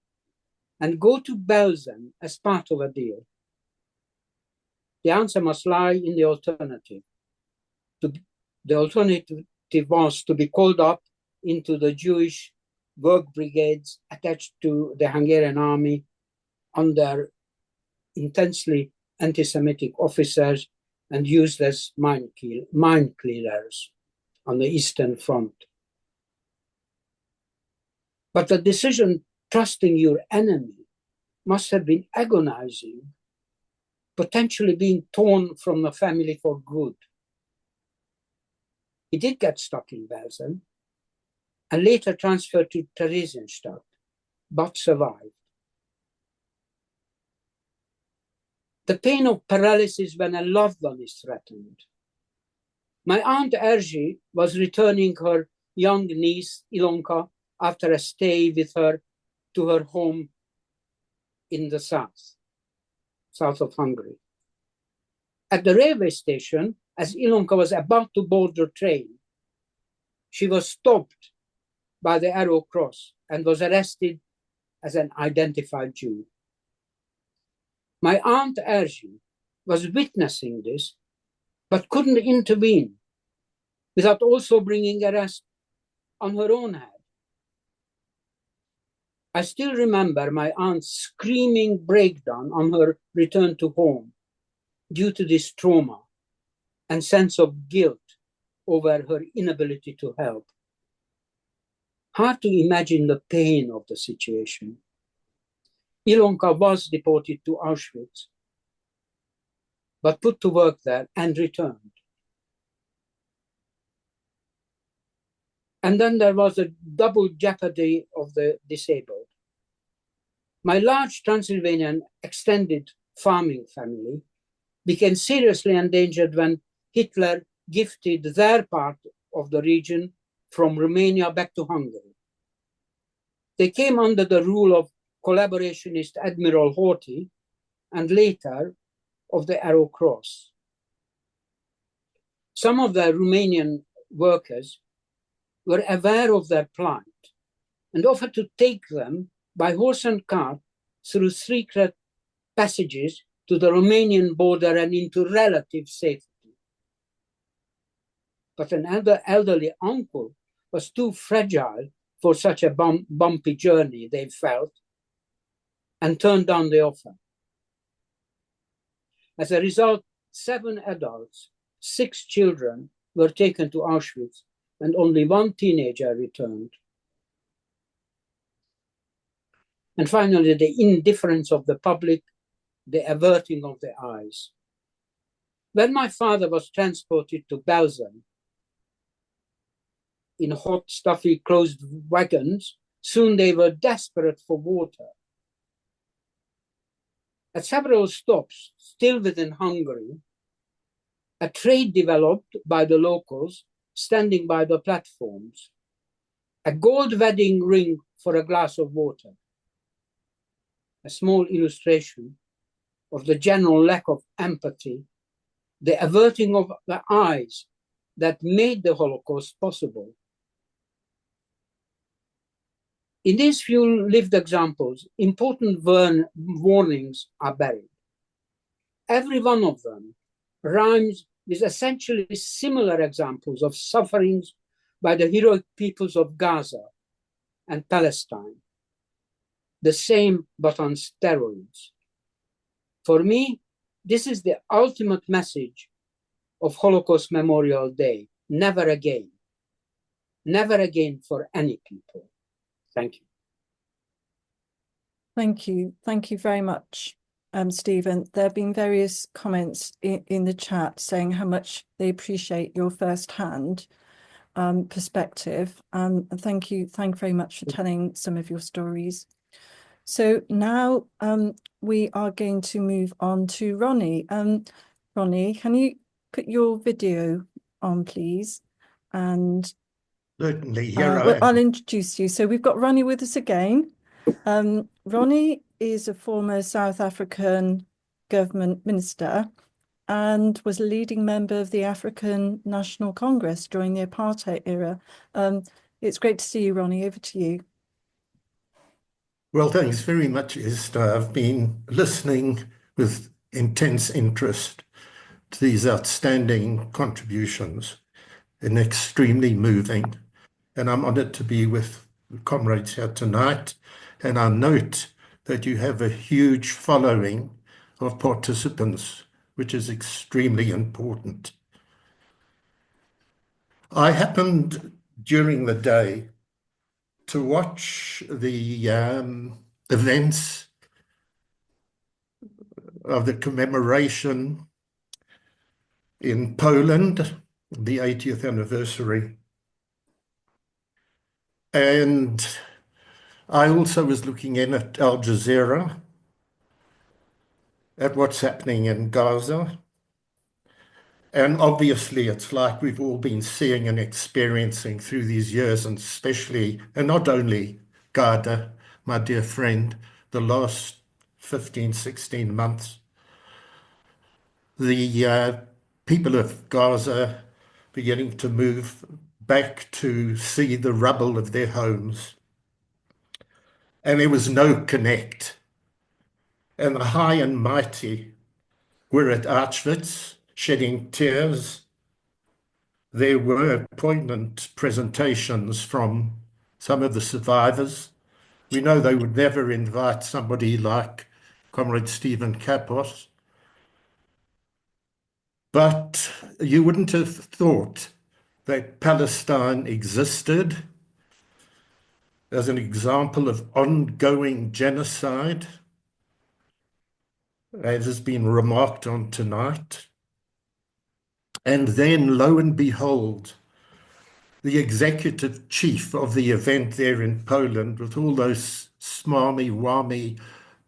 and go to Belsen as part of a deal? The answer must lie in the alternative. The alternative was to be called up into the Jewish work brigades attached to the Hungarian army under intensely anti-Semitic officers and used as mine clearers on the Eastern Front. But the decision trusting your enemy must have been agonizing, potentially being torn from the family for good. He did get stuck in Belsen and later transferred to Theresienstadt, but survived. The pain of paralysis when a loved one is threatened. My aunt Erzsi was returning her young niece, Ilonka, after a stay with her to her home in the south of Hungary. At the railway station, as Ilonka was about to board the train, she was stopped by the Arrow Cross and was arrested as an identified Jew. My aunt Erzsi was witnessing this, but couldn't intervene without also bringing arrest on her own head. I still remember my aunt's screaming breakdown on her return to home due to this trauma and sense of guilt over her inability to help. Hard to imagine the pain of the situation. Ilonka was deported to Auschwitz, but put to work there and returned. And then there was a double jeopardy of the disabled. My large Transylvanian extended farming family became seriously endangered when Hitler gifted their part of the region from Romania back to Hungary. They came under the rule of collaborationist Admiral Horthy and later of the Arrow Cross. Some of the Romanian workers were aware of their plight and offered to take them by horse and cart through secret passages to the Romanian border and into relative safety. But an elderly uncle was too fragile for such a bumpy journey, they felt, and turned down the offer. As a result, 7 adults, 6 children were taken to Auschwitz, and only 1 teenager returned. And finally, the indifference of the public, the averting of the eyes. When my father was transported to Belgium in hot, stuffy, closed wagons, soon they were desperate for water. At several stops, still within Hungary, a trade developed by the locals standing by the platforms, a gold wedding ring for a glass of water. A small illustration of the general lack of empathy, the averting of the eyes that made the Holocaust possible. In these few lived examples, important warnings are buried. Every one of them rhymes with essentially similar examples of sufferings by the heroic peoples of Gaza and Palestine. The same, but on steroids. For me, this is the ultimate message of Holocaust Memorial Day. Never again. Never again for any people. Thank you. Thank you. Thank you very much, Stephen. There have been various comments in the chat saying how much they appreciate your first-hand perspective. Thank you very much for telling some of your stories. So now we are going to move on to Ronnie. Ronnie, can you put your video on, please? And certainly, I'll introduce you. So we've got Ronnie with us again. Ronnie is a former South African government minister and was a leading member of the African National Congress during the apartheid era. It's great to see you, Ronnie. Over to you. Well, thanks very much, Esther. I've been listening with intense interest to these outstanding contributions and extremely moving. And I'm honored to be with comrades here tonight. And I note that you have a huge following of participants, which is extremely important. I happened during the day to watch the events of the commemoration in Poland, the 80th anniversary. And I also was looking in at Al Jazeera, at what's happening in Gaza. And obviously, it's like we've all been seeing and experiencing through these years, and especially, and not only Ghada, my dear friend, the last 15, 16 months, the people of Gaza beginning to move back to see the rubble of their homes. And there was no connect. And the high and mighty were at Auschwitz, shedding tears. There were poignant presentations from some of the survivors. We know they would never invite somebody like Comrade Stephen Kapos. But you wouldn't have thought that Palestine existed as an example of ongoing genocide, as has been remarked on tonight. And then, lo and behold, the executive chief of the event there in Poland, with all those smarmy-wammy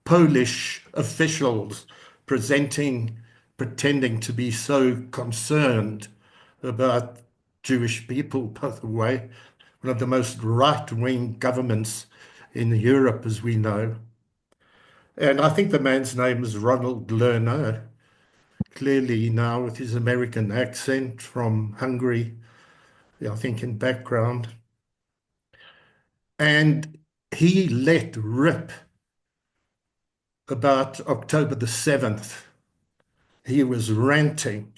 Polish officials pretending to be so concerned about Jewish people, by the way, one of the most right-wing governments in Europe, as we know. And I think the man's name is Ronald Lerner, clearly now with his American accent from Hungary, I think in background. And he let rip about October the 7th, he was ranting.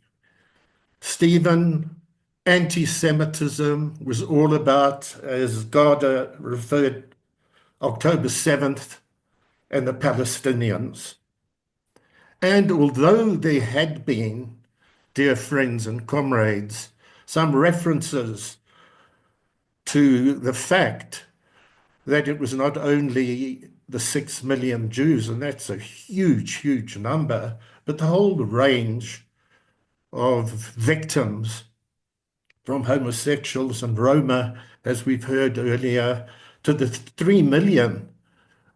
Stephen, anti-Semitism was all about, as Ghada referred, October 7th and the Palestinians. And although there had been, dear friends and comrades, some references to the fact that it was not only the 6 million Jews, and that's a huge, huge number, but the whole range of victims, from homosexuals and Roma, as we've heard earlier, to the 3 million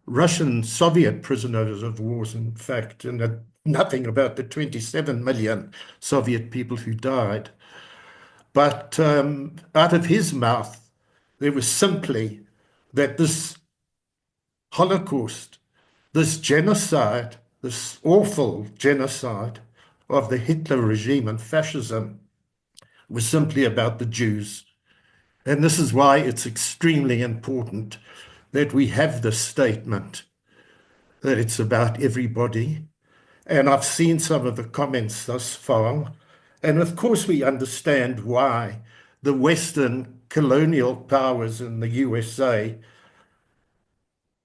Russian Soviet prisoners of war, in fact, and nothing about the 27 million Soviet people who died. But out of his mouth, there was simply that this Holocaust, this genocide, this awful genocide of the Hitler regime and fascism was simply about the Jews. And this is why it's extremely important that we have this statement, that it's about everybody. And I've seen some of the comments thus far. And of course, we understand why the Western colonial powers in the USA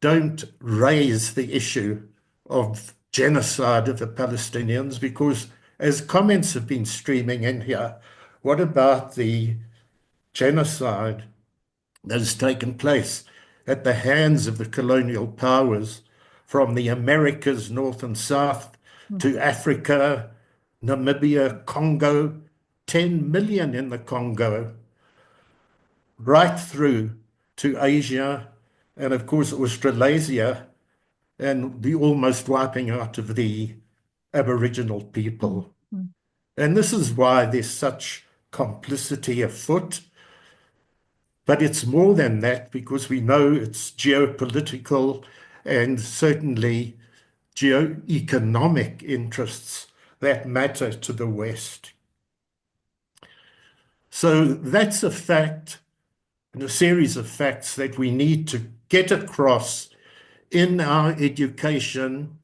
don't raise the issue of genocide of the Palestinians, because as comments have been streaming in here, what about the genocide that has taken place at the hands of the colonial powers from the Americas, North and South, to Africa, Namibia, Congo, 10 million in the Congo, right through to Asia, and of course Australasia, and the almost wiping out of the Aboriginal people. And this is why there's such complicity afoot. But it's more than that, because we know it's geopolitical and certainly geo-economic interests that matter to the West. So that's a fact, and a series of facts that we need to get across in our education,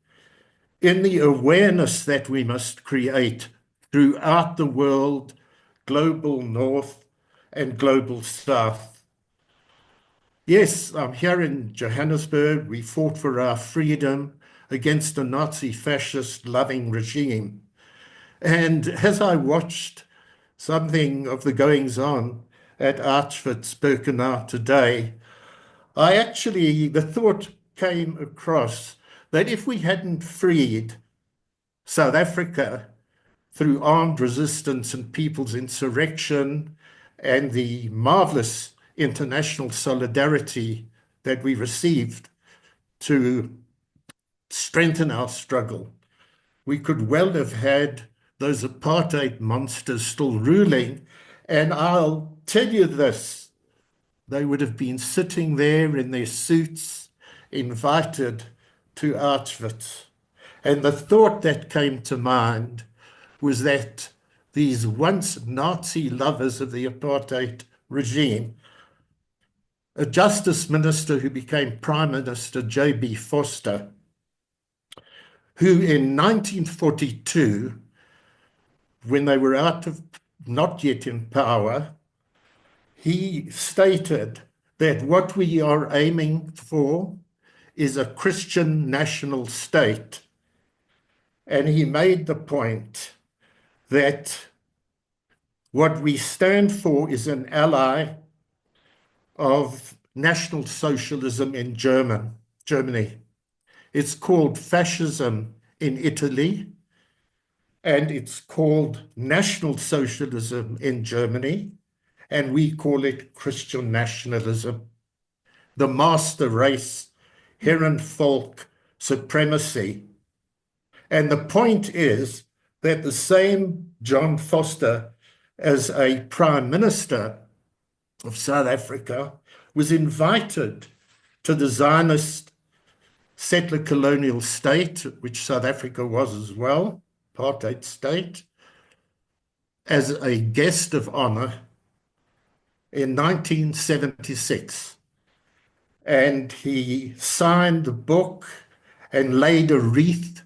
in the awareness that we must create throughout the world, global North and global South. Yes, I'm here in Johannesburg. We fought for our freedom against a Nazi fascist loving regime. And as I watched something of the goings on at Auschwitz-Birkenau today, the thought came across that if we hadn't freed South Africa through armed resistance and people's insurrection and the marvelous international solidarity that we received to strengthen our struggle, we could well have had those apartheid monsters still ruling. And I'll tell you this, they would have been sitting there in their suits, invited to Auschwitz. And the thought that came to mind was that these once Nazi lovers of the apartheid regime, a justice minister who became Prime Minister, J.B. Vorster, who in 1942, when they were not yet in power, he stated that what we are aiming for is a Christian national state. And he made the point that what we stand for is an ally of National Socialism in Germany. It's called fascism in Italy, and it's called National Socialism in Germany, and we call it Christian nationalism. The master race, Herrenvolk supremacy. And the point is that the same John Vorster, as a Prime Minister of South Africa, was invited to the Zionist settler colonial state, which South Africa was as well, apartheid state, as a guest of honor in 1976. And he signed the book and laid a wreath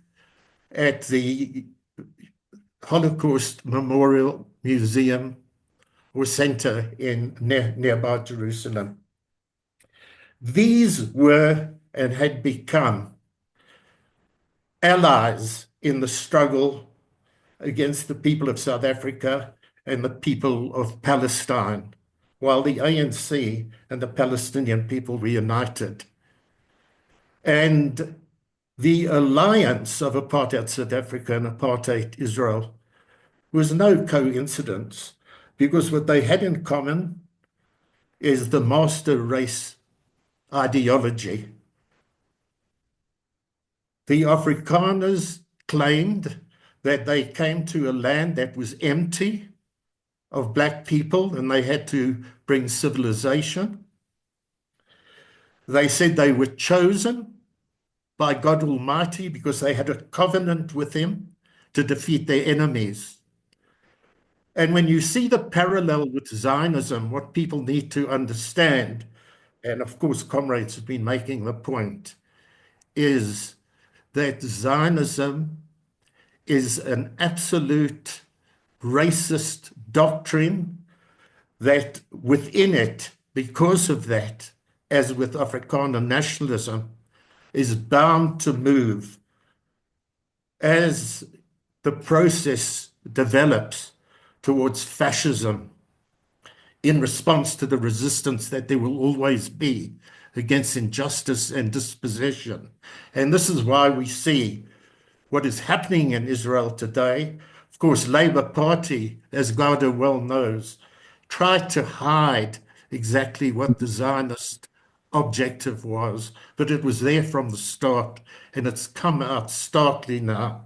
at the Holocaust Memorial Museum or Center in nearby Jerusalem. These were and had become allies in the struggle against the people of South Africa and the people of Palestine, while the ANC and the Palestinian people were united. And the alliance of apartheid South Africa and apartheid Israel was no coincidence, because what they had in common is the master race ideology. The Afrikaners claimed that they came to a land that was empty of black people and they had to bring civilization. They said they were chosen by God Almighty because they had a covenant with him to defeat their enemies. And when you see the parallel with Zionism, what people need to understand, and of course comrades have been making the point, is that Zionism is an absolute racist doctrine that within it, because of that, as with Afrikaner nationalism, is bound to move as the process develops towards fascism in response to the resistance that there will always be against injustice and dispossession. And this is why we see what is happening in Israel today. Of course, Labour Party, as Ghada well knows, tried to hide exactly what the Zionist objective was, but it was there from the start, and it's come out starkly now.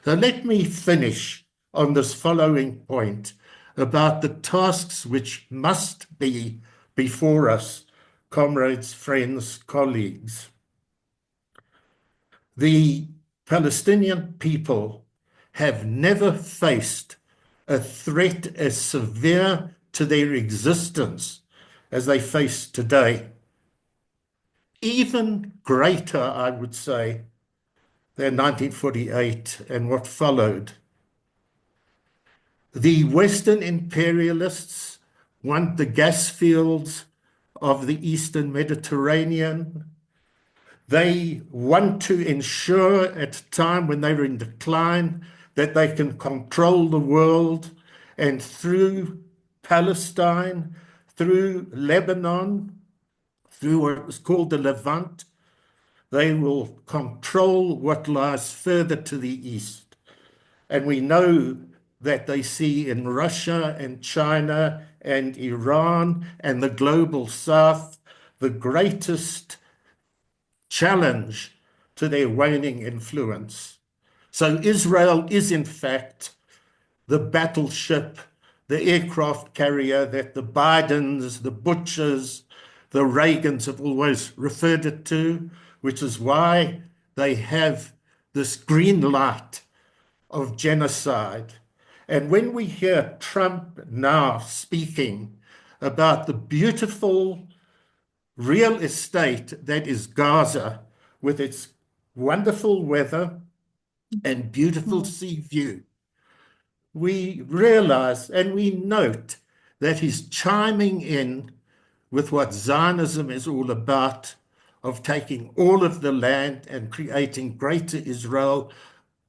So let me finish on this following point about the tasks which must be before us, comrades, friends, colleagues. The Palestinian people have never faced a threat as severe to their existence as they face today. Even greater, I would say, than 1948 and what followed. The Western imperialists want the gas fields of the Eastern Mediterranean. They want to ensure at a time when they were in decline that they can control the world, and through Palestine, through Lebanon, through what was called the Levant, they will control what lies further to the east. And we know that they see in Russia and China and Iran and the global south the greatest challenge to their waning influence. So Israel is in fact the battleship, the aircraft carrier that the Bidens, the Butchers, the Reagans have always referred it to, which is why they have this green light of genocide. And when we hear Trump now speaking about the beautiful real estate that is Gaza, with its wonderful weather and beautiful sea view, we realize and we note that he's chiming in with what Zionism is all about, of taking all of the land and creating greater Israel,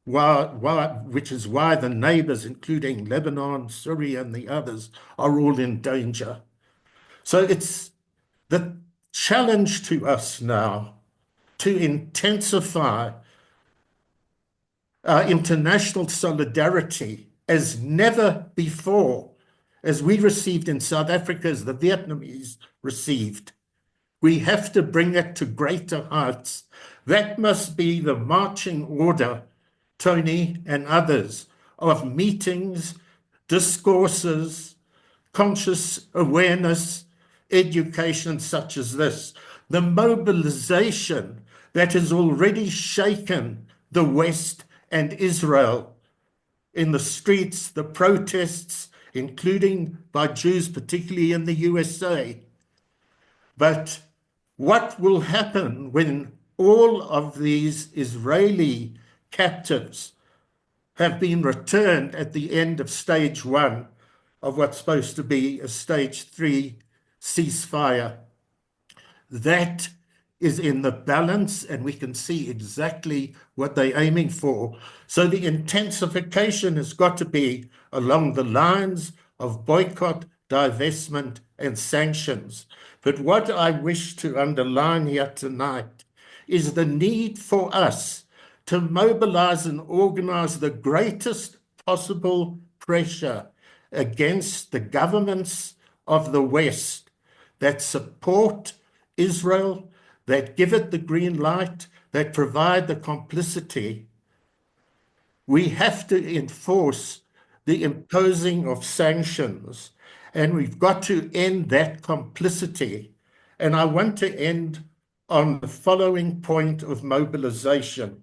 which is why the neighbors, including Lebanon, Syria, and the others, are all in danger. So it's the challenge to us now to intensify our international solidarity as never before, as we received in South Africa, as the Vietnamese received. We have to bring it to greater heights. That must be the marching order, Tony and others, of meetings, discourses, conscious awareness, education such as this. The mobilization that has already shaken the West and Israel in the streets, the protests, including by Jews, particularly in the USA. But what will happen when all of these Israeli captives have been returned at the end of stage 1 of what's supposed to be a stage 3 ceasefire. That is in the balance, and we can see exactly what they're aiming for. So the intensification has got to be along the lines of boycott, divestment, and sanctions. But what I wish to underline here tonight is the need for us to mobilize and organize the greatest possible pressure against the governments of the West that support Israel, that give it the green light, that provide the complicity. We have to enforce the imposing of sanctions, and we've got to end that complicity. And I want to end on the following point of mobilization,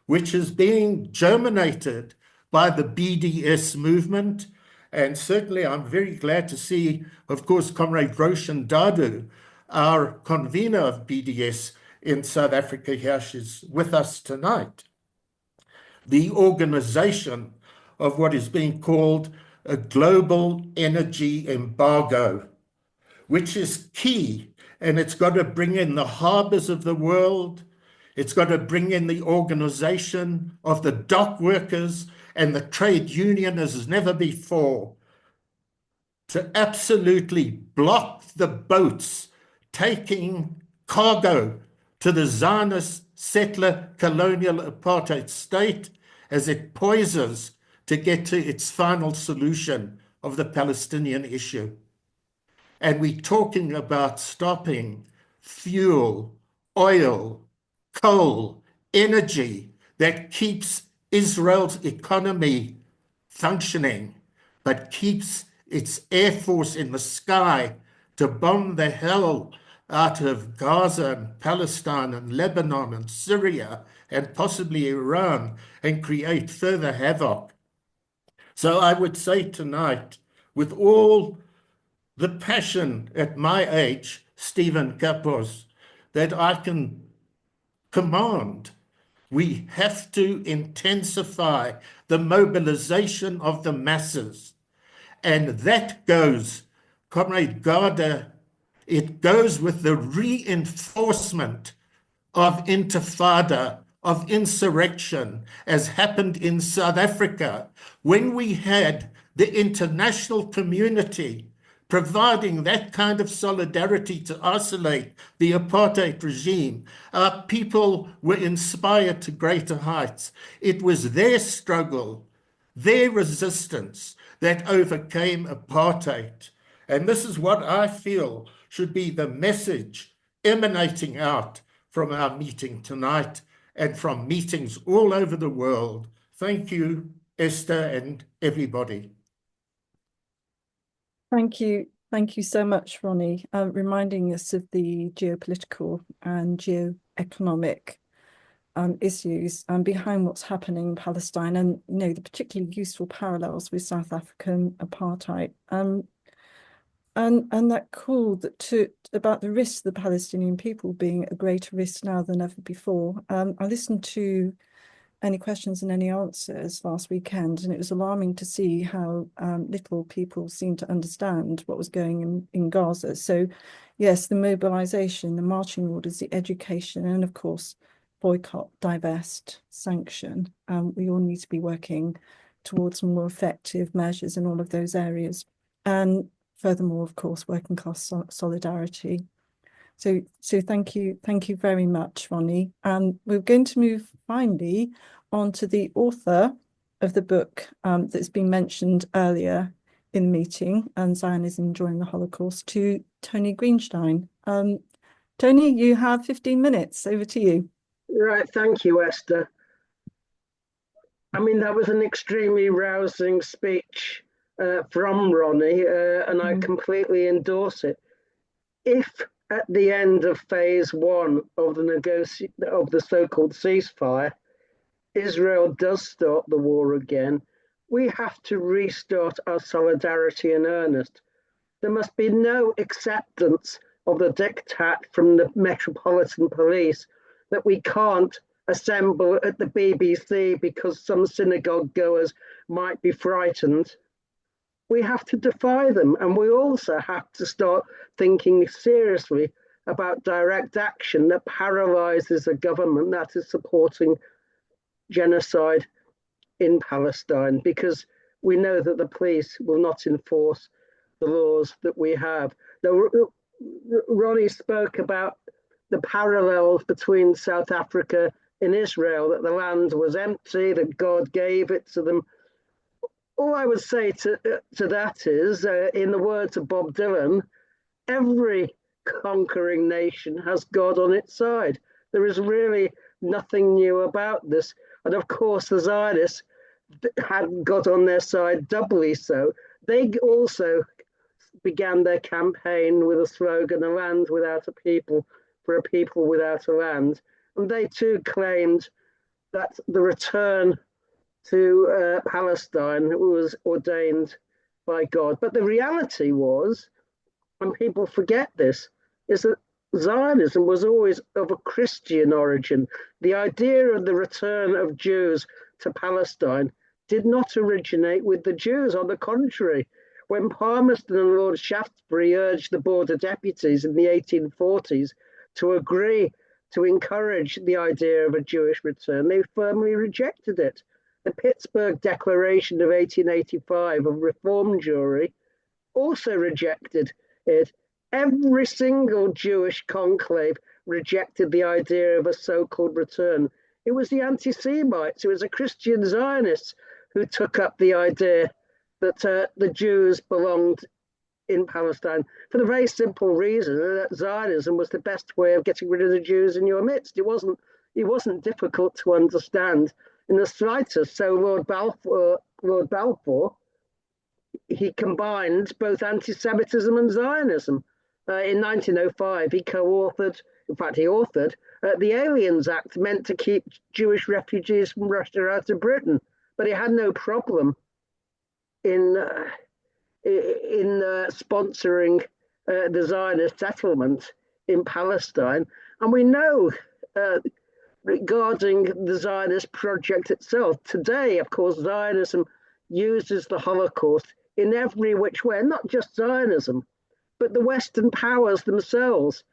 which is being germinated by the BDS movement. And certainly I'm very glad to see, of course, Comrade Roshan Dadu, our convener of BDS in South Africa here, she's with us tonight. The organization of what is being called a global energy embargo, which is key, and it's got to bring in the harbors of the world. It's got to bring in the organization of the dock workers and the trade union as never before to absolutely block the boats taking cargo to the Zionist settler colonial apartheid state as it poises to get to its final solution of the Palestinian issue. And we're talking about stopping fuel, oil, coal, energy that keeps Israel's economy functioning, but keeps its air force in the sky to bomb the hell out of Gaza and Palestine and Lebanon and Syria and possibly Iran and create further havoc. So I would say tonight, with all the passion at my age, Stephen Kapos, that I can command, we have to intensify the mobilization of the masses. And that goes, Comrade Ghada, it goes with the reinforcement of intifada, of insurrection, as happened in South Africa, when we had the international community providing that kind of solidarity to isolate the apartheid regime. Our people were inspired to greater heights. It was their struggle, their resistance that overcame apartheid. And this is what I feel should be the message emanating out from our meeting tonight and from meetings all over the world. Thank you, Esther, and everybody. Thank you. Thank you so much, Ronnie, reminding us of the geopolitical and geoeconomic issues behind what's happening in Palestine, and the particularly useful parallels with South African apartheid, and that call about the risks of the Palestinian people being a greater risk now than ever before. I listened to any questions and any answers last weekend, and it was alarming to see how little people seemed to understand what was going on in Gaza. So yes, the mobilization, the marching orders, the education, and of course boycott, divest, sanction. We all need to be working towards more effective measures in all of those areas, and furthermore, of course, working class solidarity. So thank you very much, Ronnie. We're going to move finally on to the author of the book that's been mentioned earlier in the meeting, and Zionism During the Holocaust, to Tony Greenstein. Tony, you have 15 minutes. Over to you. Right, thank you, Esther. I mean, that was an extremely rousing speech from Ronnie, and I completely endorse it. If at the end of phase 1 of the so-called ceasefire, Israel does start the war again, we have to restart our solidarity in earnest. There must be no acceptance of the diktat from the Metropolitan Police that we can't assemble at the BBC because some synagogue goers might be frightened. We have to defy them, and we also have to start thinking seriously about direct action that paralyzes a government that is supporting genocide in Palestine, because we know that the police will not enforce the laws that we have. Now, Ronnie spoke about the parallels between South Africa and Israel, that the land was empty, that God gave it to them. All I would say to that is, in the words of Bob Dylan, every conquering nation has God on its side. There is really nothing new about this. And of course, the Zionists had God on their side doubly so. They also began their campaign with a slogan, "A land without a people, for a people without a land." And they too claimed that the return to Palestine was ordained by God. But the reality was, and people forget this, is that Zionism was always of a Christian origin. The idea of the return of Jews to Palestine did not originate with the Jews. On the contrary, when Palmerston and Lord Shaftesbury urged the border deputies in the 1840s to agree to encourage the idea of a Jewish return, they firmly rejected it. The Pittsburgh Declaration of 1885 of Reform Jewry also rejected it. Every single Jewish conclave rejected the idea of a so-called return. It was the anti-Semites, it was the Christian Zionists who took up the idea that the Jews belonged in Palestine, for the very simple reason that Zionism was the best way of getting rid of the Jews in your midst. It wasn't difficult to understand in the slightest. So Lord Balfour, he combined both anti-Semitism and Zionism. In 1905, he authored the Aliens Act, meant to keep Jewish refugees from Russia out of Britain, but he had no problem in sponsoring the Zionist settlement in Palestine. And we know, regarding the Zionist project itself, today, of course, Zionism uses the Holocaust in every which way, not just Zionism, but the Western powers themselves.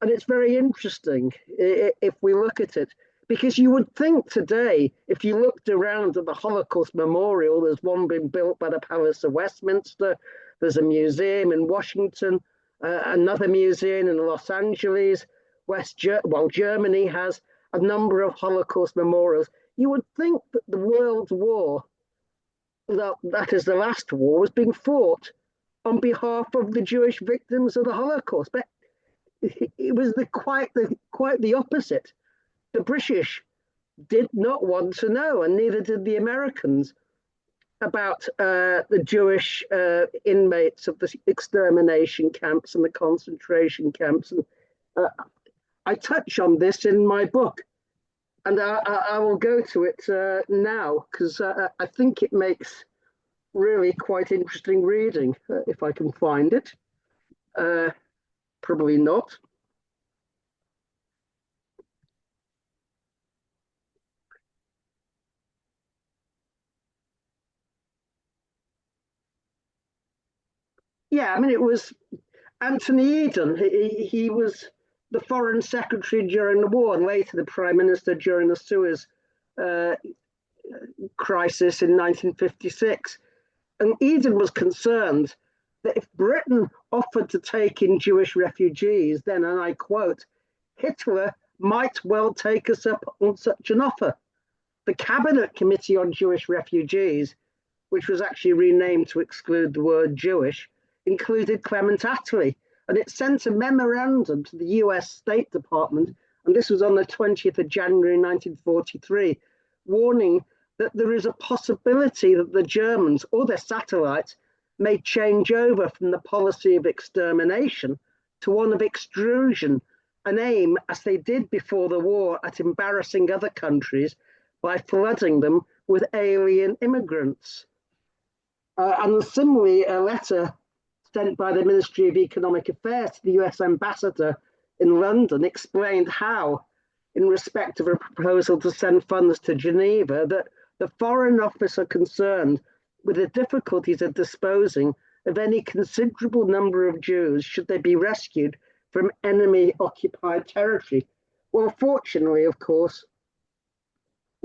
And it's very interesting if we look at it, because you would think today, if you looked around at the Holocaust Memorial, there's one being built by the Palace of Westminster, there's a museum in Washington, another museum in Los Angeles, Germany has a number of Holocaust memorials. You would think that the World War, that is the last war, was being fought on behalf of the Jewish victims of the Holocaust. But it was quite the opposite. The British did not want to know, and neither did the Americans, about the Jewish inmates of the extermination camps and the concentration camps. And I touch on this in my book, and I will go to it now, because I think it makes really quite interesting reading, if I can find it. Probably not. Yeah, I mean, it was Anthony Eden. He was the foreign secretary during the war, and later the prime minister during the Suez crisis in 1956. And Eden was concerned that if Britain offered to take in Jewish refugees, then, and I quote, Hitler might well take us up on such an offer. The Cabinet Committee on Jewish Refugees, which was actually renamed to exclude the word Jewish, included Clement Attlee, and it sent a memorandum to the US State Department, and this was on the 20th of January 1943, warning that there is a possibility that the Germans or their satellites may change over from the policy of extermination to one of extrusion, an aim, as they did before the war, at embarrassing other countries by flooding them with alien immigrants. And similarly, a letter sent by the Ministry of Economic Affairs to the US ambassador in London explained how in respect of a proposal to send funds to Geneva, that the Foreign Office are concerned with the difficulties of disposing of any considerable number of Jews should they be rescued from enemy-occupied territory. Well, fortunately, of course,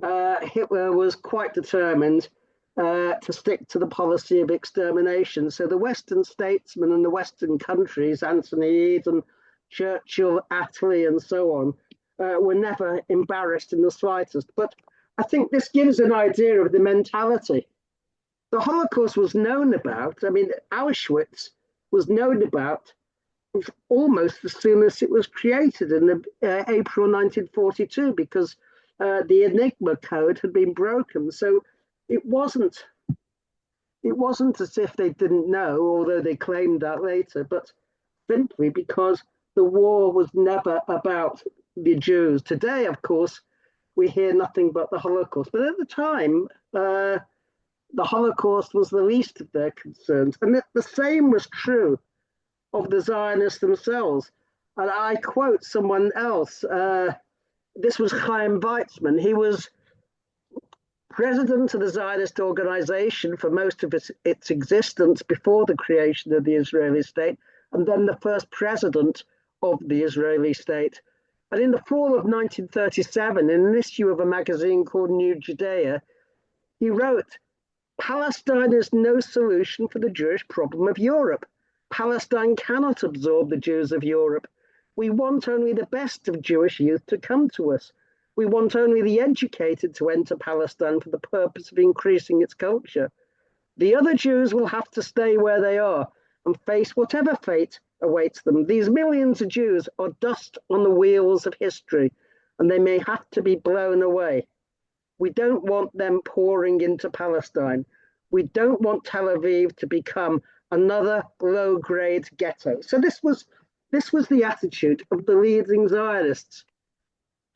Hitler was quite determined to stick to the policy of extermination. So the Western statesmen and the Western countries, Anthony Eden, Churchill, Attlee, and so on, were never embarrassed in the slightest. But I think this gives an idea of the mentality. The Holocaust was known about, I mean, Auschwitz was known about almost as soon as it was created in April 1942, because the Enigma code had been broken. So it wasn't as if they didn't know, although they claimed that later, but simply because the war was never about the Jews. Today, of course, we hear nothing but the Holocaust. But at the time, the Holocaust was the least of their concerns. And the same was true of the Zionists themselves. And I quote someone else. This was Chaim Weizmann. He was president of the Zionist organization for most of its existence before the creation of the Israeli state, and then the first president of the Israeli state. And in the fall of 1937, in an issue of a magazine called New Judea, he wrote, "Palestine is no solution for the Jewish problem of Europe. Palestine cannot absorb the Jews of Europe. We want only the best of Jewish youth to come to us. We want only the educated to enter Palestine for the purpose of increasing its culture. The other Jews will have to stay where they are and face whatever fate awaits them. These millions of Jews are dust on the wheels of history, and they may have to be blown away. We don't want them pouring into Palestine. We don't want Tel Aviv to become another low-grade ghetto." So this was the attitude of the leading Zionists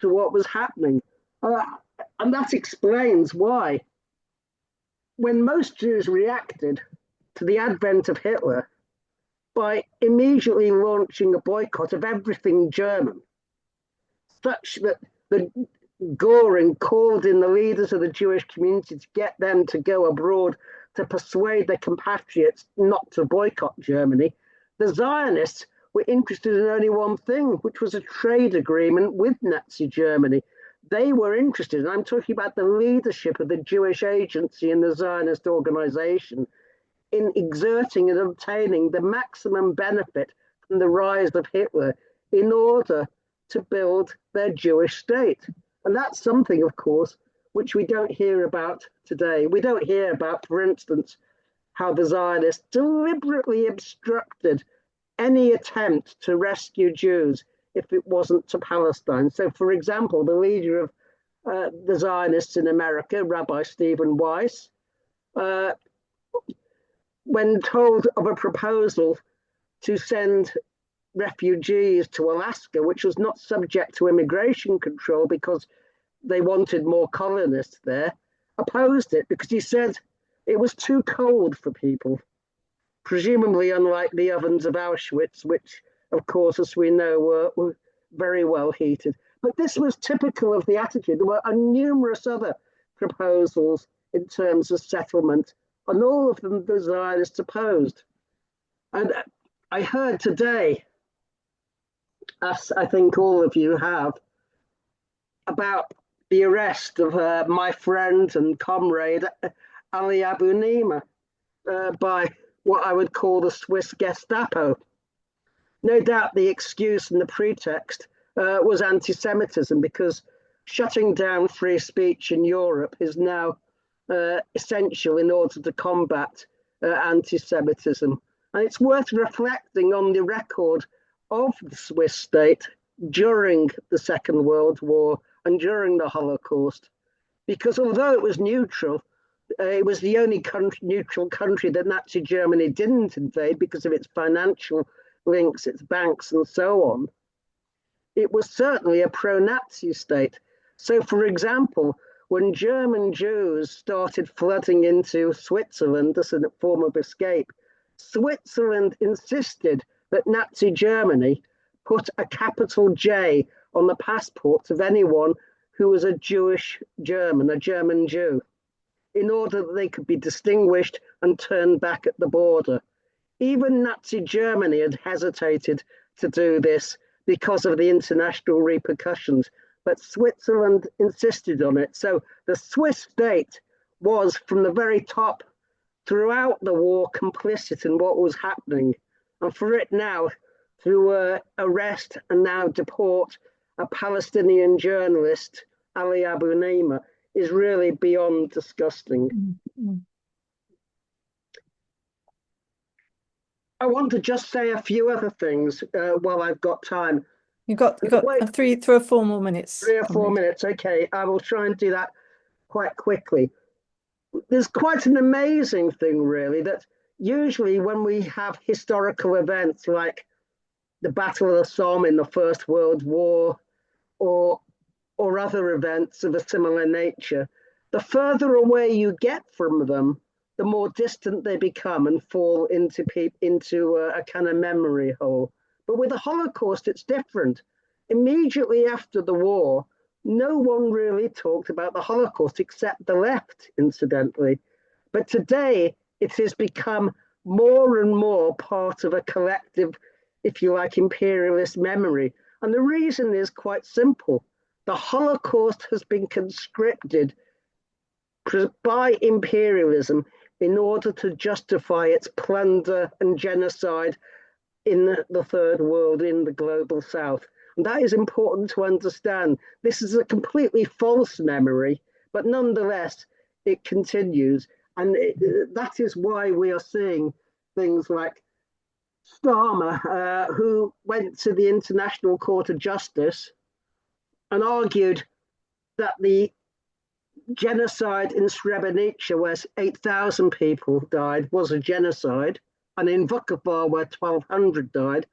to what was happening. And that explains why, when most Jews reacted to the advent of Hitler by immediately launching a boycott of everything German, such that the Göring called in the leaders of the Jewish community to get them to go abroad to persuade their compatriots not to boycott Germany, the Zionists were interested in only one thing, which was a trade agreement with Nazi Germany. They were interested, and I'm talking about the leadership of the Jewish agency in the Zionist organization, in exerting and obtaining the maximum benefit from the rise of Hitler in order to build their Jewish state. And that's something, of course, which we don't hear about today. We don't hear about, for instance, how the Zionists deliberately obstructed any attempt to rescue Jews if it wasn't to Palestine. So, for example, the leader of the Zionists in America, Rabbi Stephen Weiss, when told of a proposal to send refugees to Alaska, which was not subject to immigration control because they wanted more colonists there, opposed it because he said it was too cold for people, presumably unlike the ovens of Auschwitz, which, of course, as we know, were very well heated. But this was typical of the attitude. There were numerous other proposals in terms of settlement, and all of them the Zionists opposed. And I heard today, as I think all of you have, about the arrest of my friend and comrade Ali Abu Nima by what I would call the Swiss Gestapo. No doubt the excuse and the pretext was anti-Semitism, because shutting down free speech in Europe is now essential in order to combat anti-Semitism. And it's worth reflecting on the record of the Swiss state during the Second World War and during the Holocaust, because although it was neutral, it was the only neutral country that Nazi Germany didn't invade because of its financial links, its banks, and so on. It was certainly a pro-Nazi state. So, for example, when German Jews started flooding into Switzerland as a form of escape, Switzerland insisted that Nazi Germany put a capital J on the passports of anyone who was a Jewish German, a German Jew, in order that they could be distinguished and turned back at the border. Even Nazi Germany had hesitated to do this because of the international repercussions, but Switzerland insisted on it. So the Swiss state was, from the very top throughout the war, complicit in what was happening. And for it now to arrest and now deport a Palestinian journalist, Ali Abu Naima, is really beyond disgusting. Mm-hmm. I want to just say a few other things while I've got time. You've got three or four more minutes. 3 or 4 minutes, okay. I will try and do that quite quickly. There's quite an amazing thing, really, that usually when we have historical events like the Battle of the Somme in the First World War or other events of a similar nature, the further away you get from them, the more distant they become and fall into a kind of memory hole. But with the Holocaust, it's different. Immediately after the war, no one really talked about the Holocaust except the left, incidentally. But today, it has become more and more part of a collective, if you like, imperialist memory. And the reason is quite simple. The Holocaust has been conscripted by imperialism in order to justify its plunder and genocide in the third world, in the global south. And that is important to understand. This is a completely false memory, but nonetheless, it continues. And that is why we are seeing things like Starmer, who went to the International Court of Justice and argued that the genocide in Srebrenica, where 8,000 people died, was a genocide, and in Vukovar, where 1,200 died.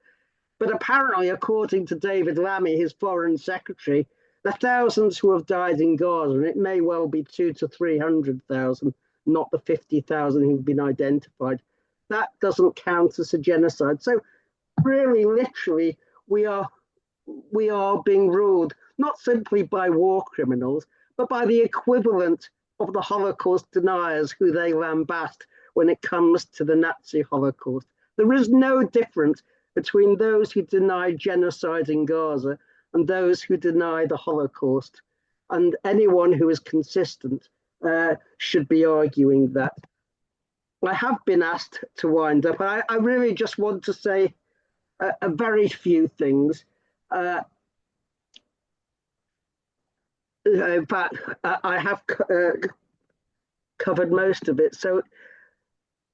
But apparently, according to David Lammy, his foreign secretary, the thousands who have died in Gaza, and it may well be 200,000 to 300,000, not the 50,000 who've been identified, that doesn't count as a genocide. So really, literally, we are being ruled not simply by war criminals, but by the equivalent of the Holocaust deniers who they lambast when it comes to the Nazi Holocaust. There is no difference between those who deny genocide in Gaza and those who deny the Holocaust. And anyone who is consistent should be arguing that. I have been asked to wind up. I really just want to say a very few things. In fact, I have covered most of it. So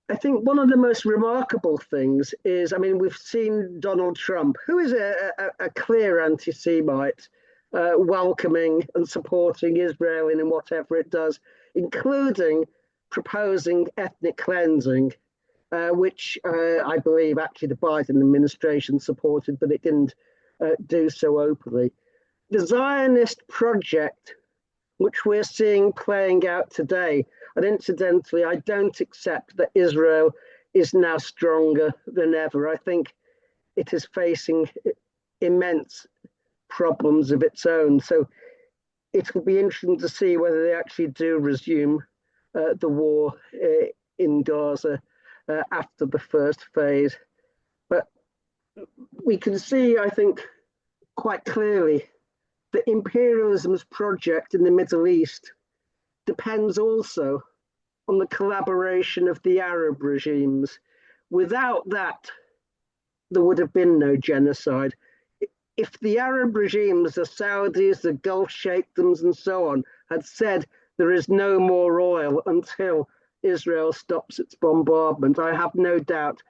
I think one of the most remarkable things is, I mean, we've seen Donald Trump, who is a clear anti-Semite, welcoming and supporting Israel in whatever it does, including proposing ethnic cleansing, which I believe actually the Biden administration supported, but it didn't do so openly. The Zionist project, which we're seeing playing out today, and incidentally, I don't accept that Israel is now stronger than ever. I think it is facing immense problems of its own. So it will be interesting to see whether they actually do resume the war in Gaza after the first phase. But we can see, I think, quite clearly that imperialism's project in the Middle East depends also on the collaboration of the Arab regimes. Without that, there would have been no genocide. If the Arab regimes, the Saudis, the Gulf Sheikhdoms, and so on, had said there is no more oil until Israel stops its bombardment, I have no doubt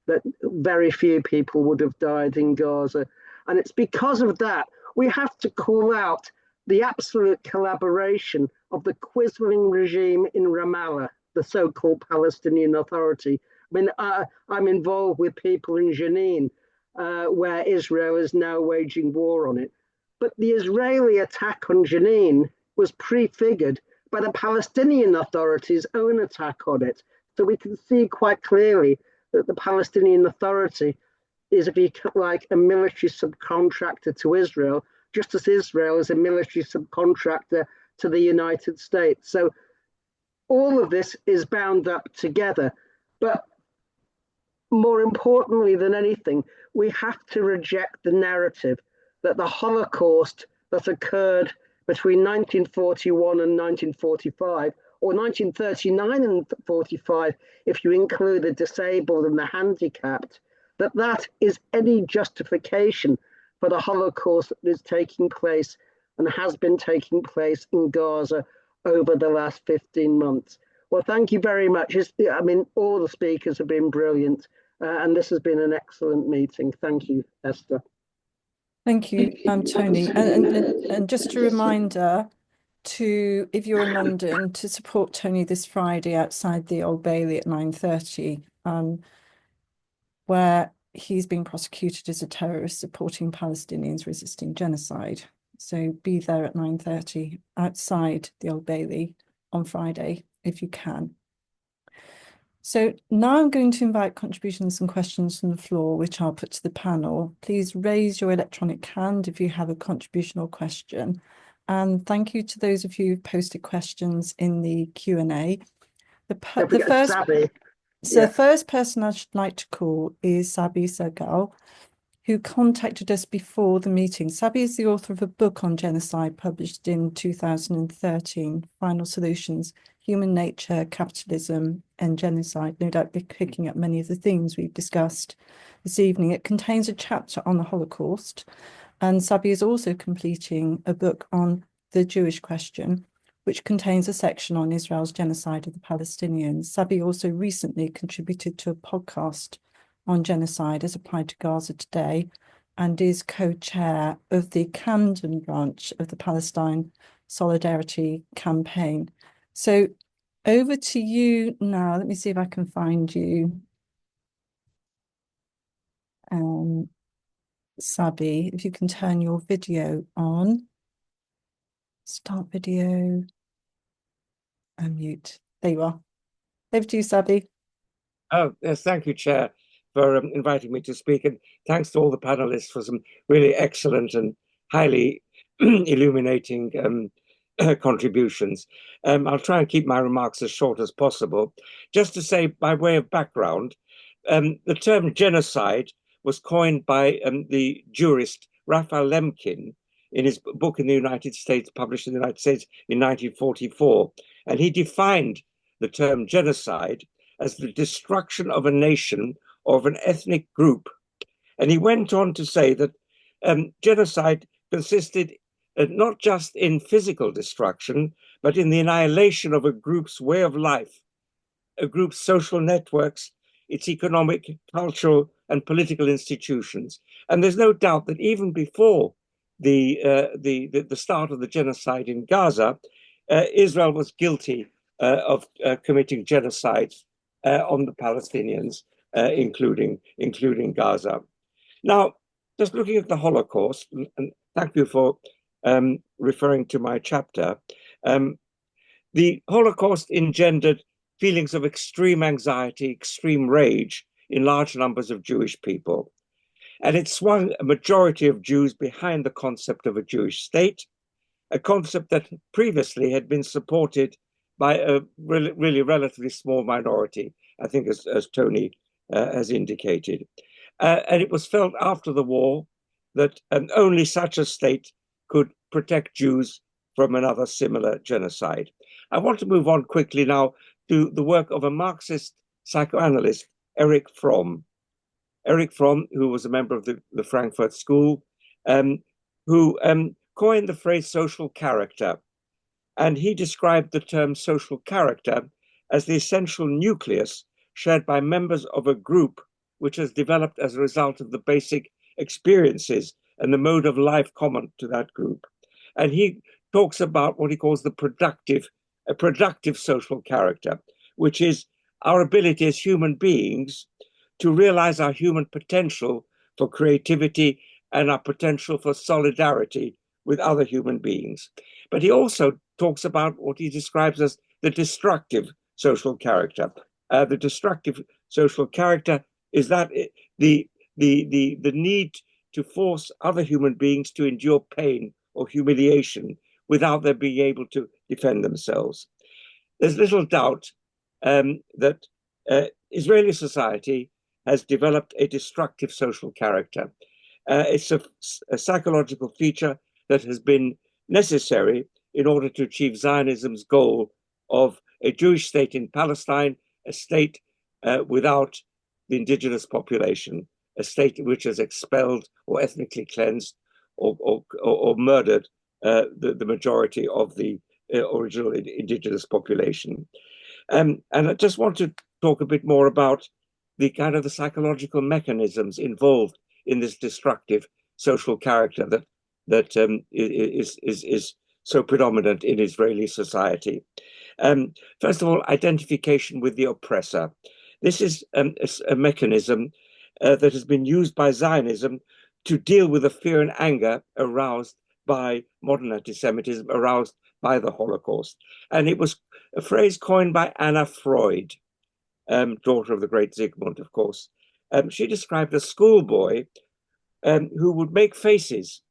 that very few people would have died in Gaza. And it's because of that we have to call out the absolute collaboration of the Quisling regime in Ramallah, the so-called Palestinian Authority. I mean, I'm involved with people in Jenin, where Israel is now waging war on it. But the Israeli attack on Jenin was prefigured by the Palestinian Authority's own attack on it. So we can see quite clearly that the Palestinian Authority is, if you like, a military subcontractor to Israel, just as Israel is a military subcontractor to the United States. So all of this is bound up together. But more importantly than anything, we have to reject the narrative that the Holocaust that occurred between 1941 and 1945, or 1939 and 45, if you include the disabled and the handicapped, that is any justification for the Holocaust that is taking place and has been taking place in Gaza over the last 15 months. Well, thank you very much. I mean, all the speakers have been brilliant, and this has been an excellent meeting. Thank you, Esther. Thank you, Tony. And just a reminder to, if you're in London, to support Tony this Friday outside the Old Bailey at 9:30, where he's being prosecuted as a terrorist supporting Palestinians resisting genocide. So be there at 9:30 outside the Old Bailey on Friday, if you can. So now I'm going to invite contributions and questions from the floor, which I'll put to the panel. Please raise your electronic hand if you have a contribution or question. And thank you to those of you who've posted questions in the Q&A. The first person I should like to call is Sabi Sergal, who contacted us before the meeting. Sabi is the author of a book on genocide published in 2013, Final Solutions, Human Nature, Capitalism and Genocide. No doubt be picking up many of the themes we've discussed this evening. It contains a chapter on the Holocaust, and Sabi is also completing a book on the Jewish question, which contains a section on Israel's genocide of the Palestinians. Sabi also recently contributed to a podcast on genocide as applied to Gaza Today, and is co-chair of the Camden branch of the Palestine Solidarity Campaign. So over to you now. Let me see if I can find you. Sabi, if you can turn your video on. Start video. Unmute. There you are. Over to you, Sabi. Oh, yes, thank you, Chair, for inviting me to speak. And thanks to all the panelists for some really excellent and highly illuminating contributions. I'll try and keep my remarks as short as possible. Just to say, by way of background, the term genocide was coined by the jurist Raphael Lemkin in his book in the United States, published in the United States in 1944. And he defined the term genocide as the destruction of a nation or of an ethnic group. And he went on to say that genocide consisted not just in physical destruction, but in the annihilation of a group's way of life, a group's social networks, its economic, cultural, and political institutions. And there's no doubt that even before the start of the genocide in Gaza, Israel was guilty of committing genocide on the Palestinians, including Gaza. Now, just looking at the Holocaust, and thank you for referring to my chapter, the Holocaust engendered feelings of extreme anxiety, extreme rage in large numbers of Jewish people. And it swung a majority of Jews behind the concept of a Jewish state, a concept that previously had been supported by a really relatively small minority, I think, as Tony has indicated. And it was felt after the war that only such a state could protect Jews from another similar genocide. I want to move on quickly now to the work of a Marxist psychoanalyst, Erich Fromm. Erich Fromm, who was a member of the Frankfurt School, who coined the phrase social character. And he described the term social character as the essential nucleus shared by members of a group which has developed as a result of the basic experiences and the mode of life common to that group. And he talks about what he calls a productive social character, which is our ability as human beings to realize our human potential for creativity and our potential for solidarity with other human beings. But he also talks about what he describes as the destructive social character. The destructive social character is that the need to force other human beings to endure pain or humiliation without their being able to defend themselves. There's little doubt that Israeli society has developed a destructive social character. It's a psychological feature that has been necessary in order to achieve Zionism's goal of a Jewish state in Palestine, a state without the indigenous population, a state which has expelled or ethnically cleansed or murdered the majority of the original indigenous population. And I just want to talk a bit more about the kind of the psychological mechanisms involved in this destructive social character that is so predominant in Israeli society. First of all, identification with the oppressor. This is a mechanism that has been used by Zionism to deal with the fear and anger aroused by modern anti-Semitism, aroused by the Holocaust. And it was a phrase coined by Anna Freud, daughter of the great Zygmunt, of course. She described a schoolboy who would make faces,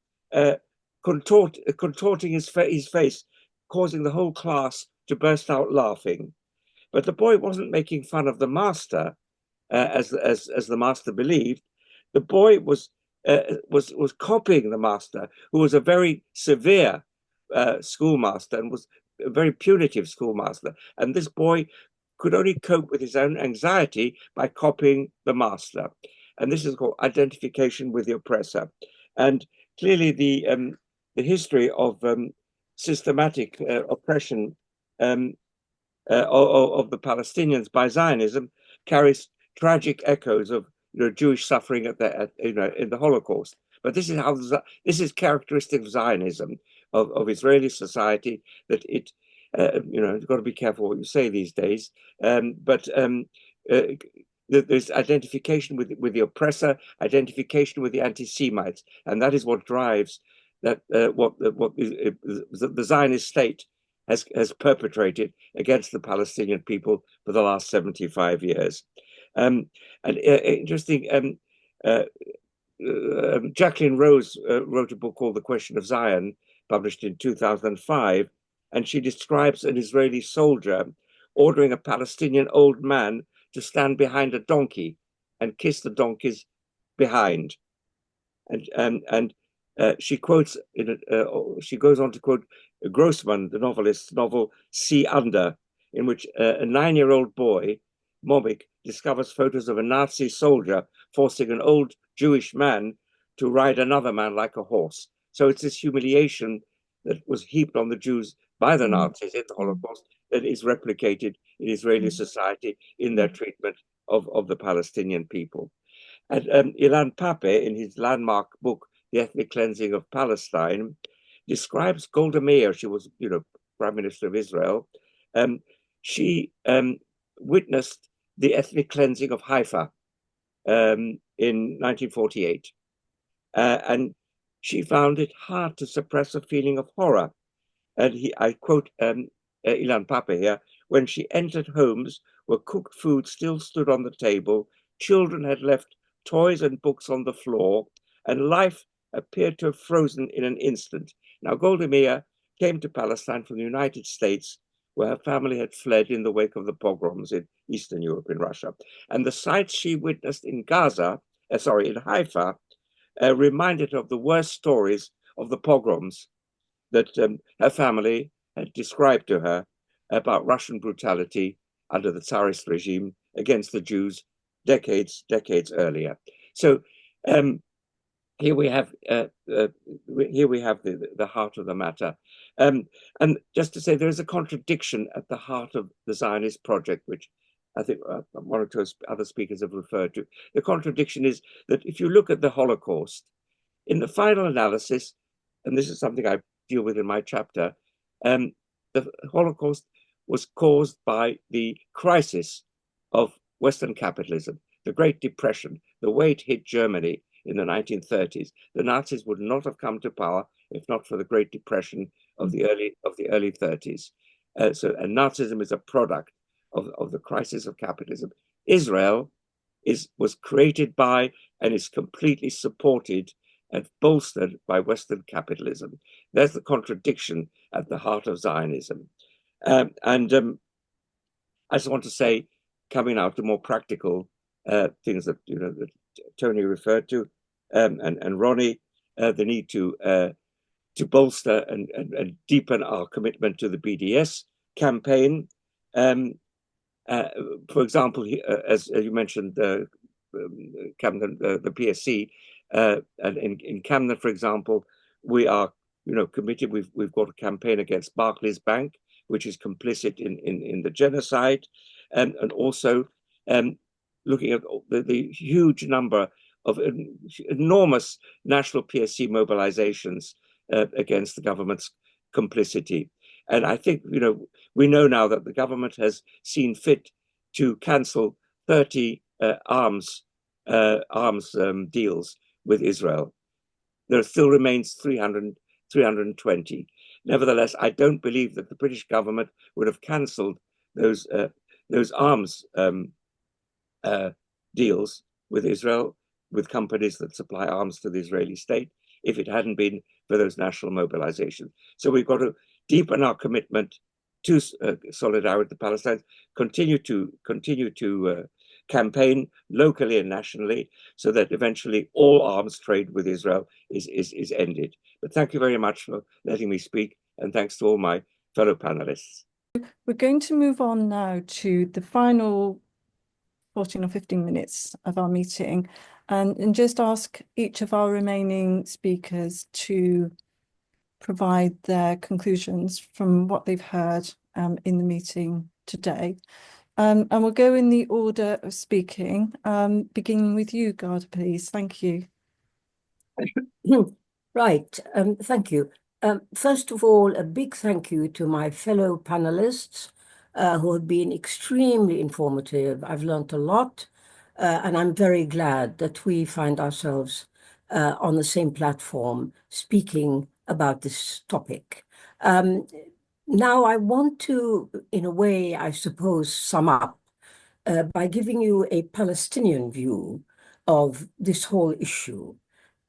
contorting his face, causing the whole class to burst out laughing. But the boy wasn't making fun of the master, as the master believed. The boy was copying the master, who was a very severe schoolmaster and was a very punitive schoolmaster. And this boy could only cope with his own anxiety by copying the master. And this is called identification with the oppressor. And clearly the history of systematic oppression of the Palestinians by Zionism carries tragic echoes of Jewish suffering in the Holocaust. But this is characteristic of Zionism, of Israeli society, that it you've got to be careful what you say these days. But there's identification with the oppressor, identification with the anti-Semites, and that is what drives that what the Zionist state has perpetrated against the Palestinian people for the last 75 years. Interesting. Jacqueline Rose wrote a book called The Question of Zion, published in 2005, and she describes an Israeli soldier ordering a Palestinian old man to stand behind a donkey and kiss the donkey's behind. And she quotes, she goes on to quote Grossman, the novelist's novel Sea Under, in which a 9-year-old boy, Momik, discovers photos of a Nazi soldier forcing an old Jewish man to ride another man like a horse. So it's this humiliation that was heaped on the Jews by the Nazis in the Holocaust that is replicated in Israeli society in their treatment of the Palestinian people. And Ilan Pappé, in his landmark book, The Ethnic Cleansing of Palestine, describes Golda Meir. She was, Prime Minister of Israel. She witnessed the ethnic cleansing of Haifa in 1948. And she found it hard to suppress a feeling of horror. And I quote Ilan Pappé here, when she entered homes where cooked food still stood on the table, children had left toys and books on the floor, and life appeared to have frozen in an instant. Now, Golda Meir came to Palestine from the United States, where her family had fled in the wake of the pogroms in Eastern Europe, in Russia. And the sights she witnessed in in Haifa, reminded her of the worst stories of the pogroms that her family had described to her about Russian brutality under the Tsarist regime against the Jews decades earlier. So here we have the heart of the matter. And just to say, there is a contradiction at the heart of the Zionist project, which I think one or two other speakers have referred to. The contradiction is that if you look at the Holocaust, in the final analysis, and this is something I deal with in my chapter, the Holocaust was caused by the crisis of Western capitalism, the Great Depression, the way it hit Germany in the 1930s. The Nazis would not have come to power if not for the Great Depression of the early 30s. And Nazism is a product of the crisis of capitalism. Israel was created by and is completely supported and bolstered by Western capitalism. There's the contradiction at the heart of Zionism. I just want to say, coming out to more practical things that that Tony referred to, and Ronnie, the need to bolster and deepen our commitment to the BDS campaign. For example, as you mentioned, Camden, the PSC, and in Camden, for example, we are committed. We've got a campaign against Barclays Bank, which is complicit in the genocide, and also looking at the huge number of enormous national PSC mobilizations against the government's complicity. And I think we know now that the government has seen fit to cancel 30 arms deals with Israel. There still remains 320. Nevertheless, I don't believe that the British government would have cancelled those arms deals with Israel, with companies that supply arms to the Israeli state, if it hadn't been for those national mobilizations. So we've got to deepen our commitment to solidarity with the Palestinians, continue to campaign locally and nationally, so that eventually all arms trade with Israel is ended. But thank you very much for letting me speak, and thanks to all my fellow panelists. We're going to move on now to the final 14 or 15 minutes of our meeting, and just ask each of our remaining speakers to provide their conclusions from what they've heard in the meeting today. And we'll go in the order of speaking, beginning with you, Ghada, please. Thank you. Right, thank you. First of all, a big thank you to my fellow panelists who have been extremely informative. I've learned a lot, and I'm very glad that we find ourselves on the same platform speaking about this topic. Now, I want to, in a way, I suppose, sum up by giving you a Palestinian view of this whole issue.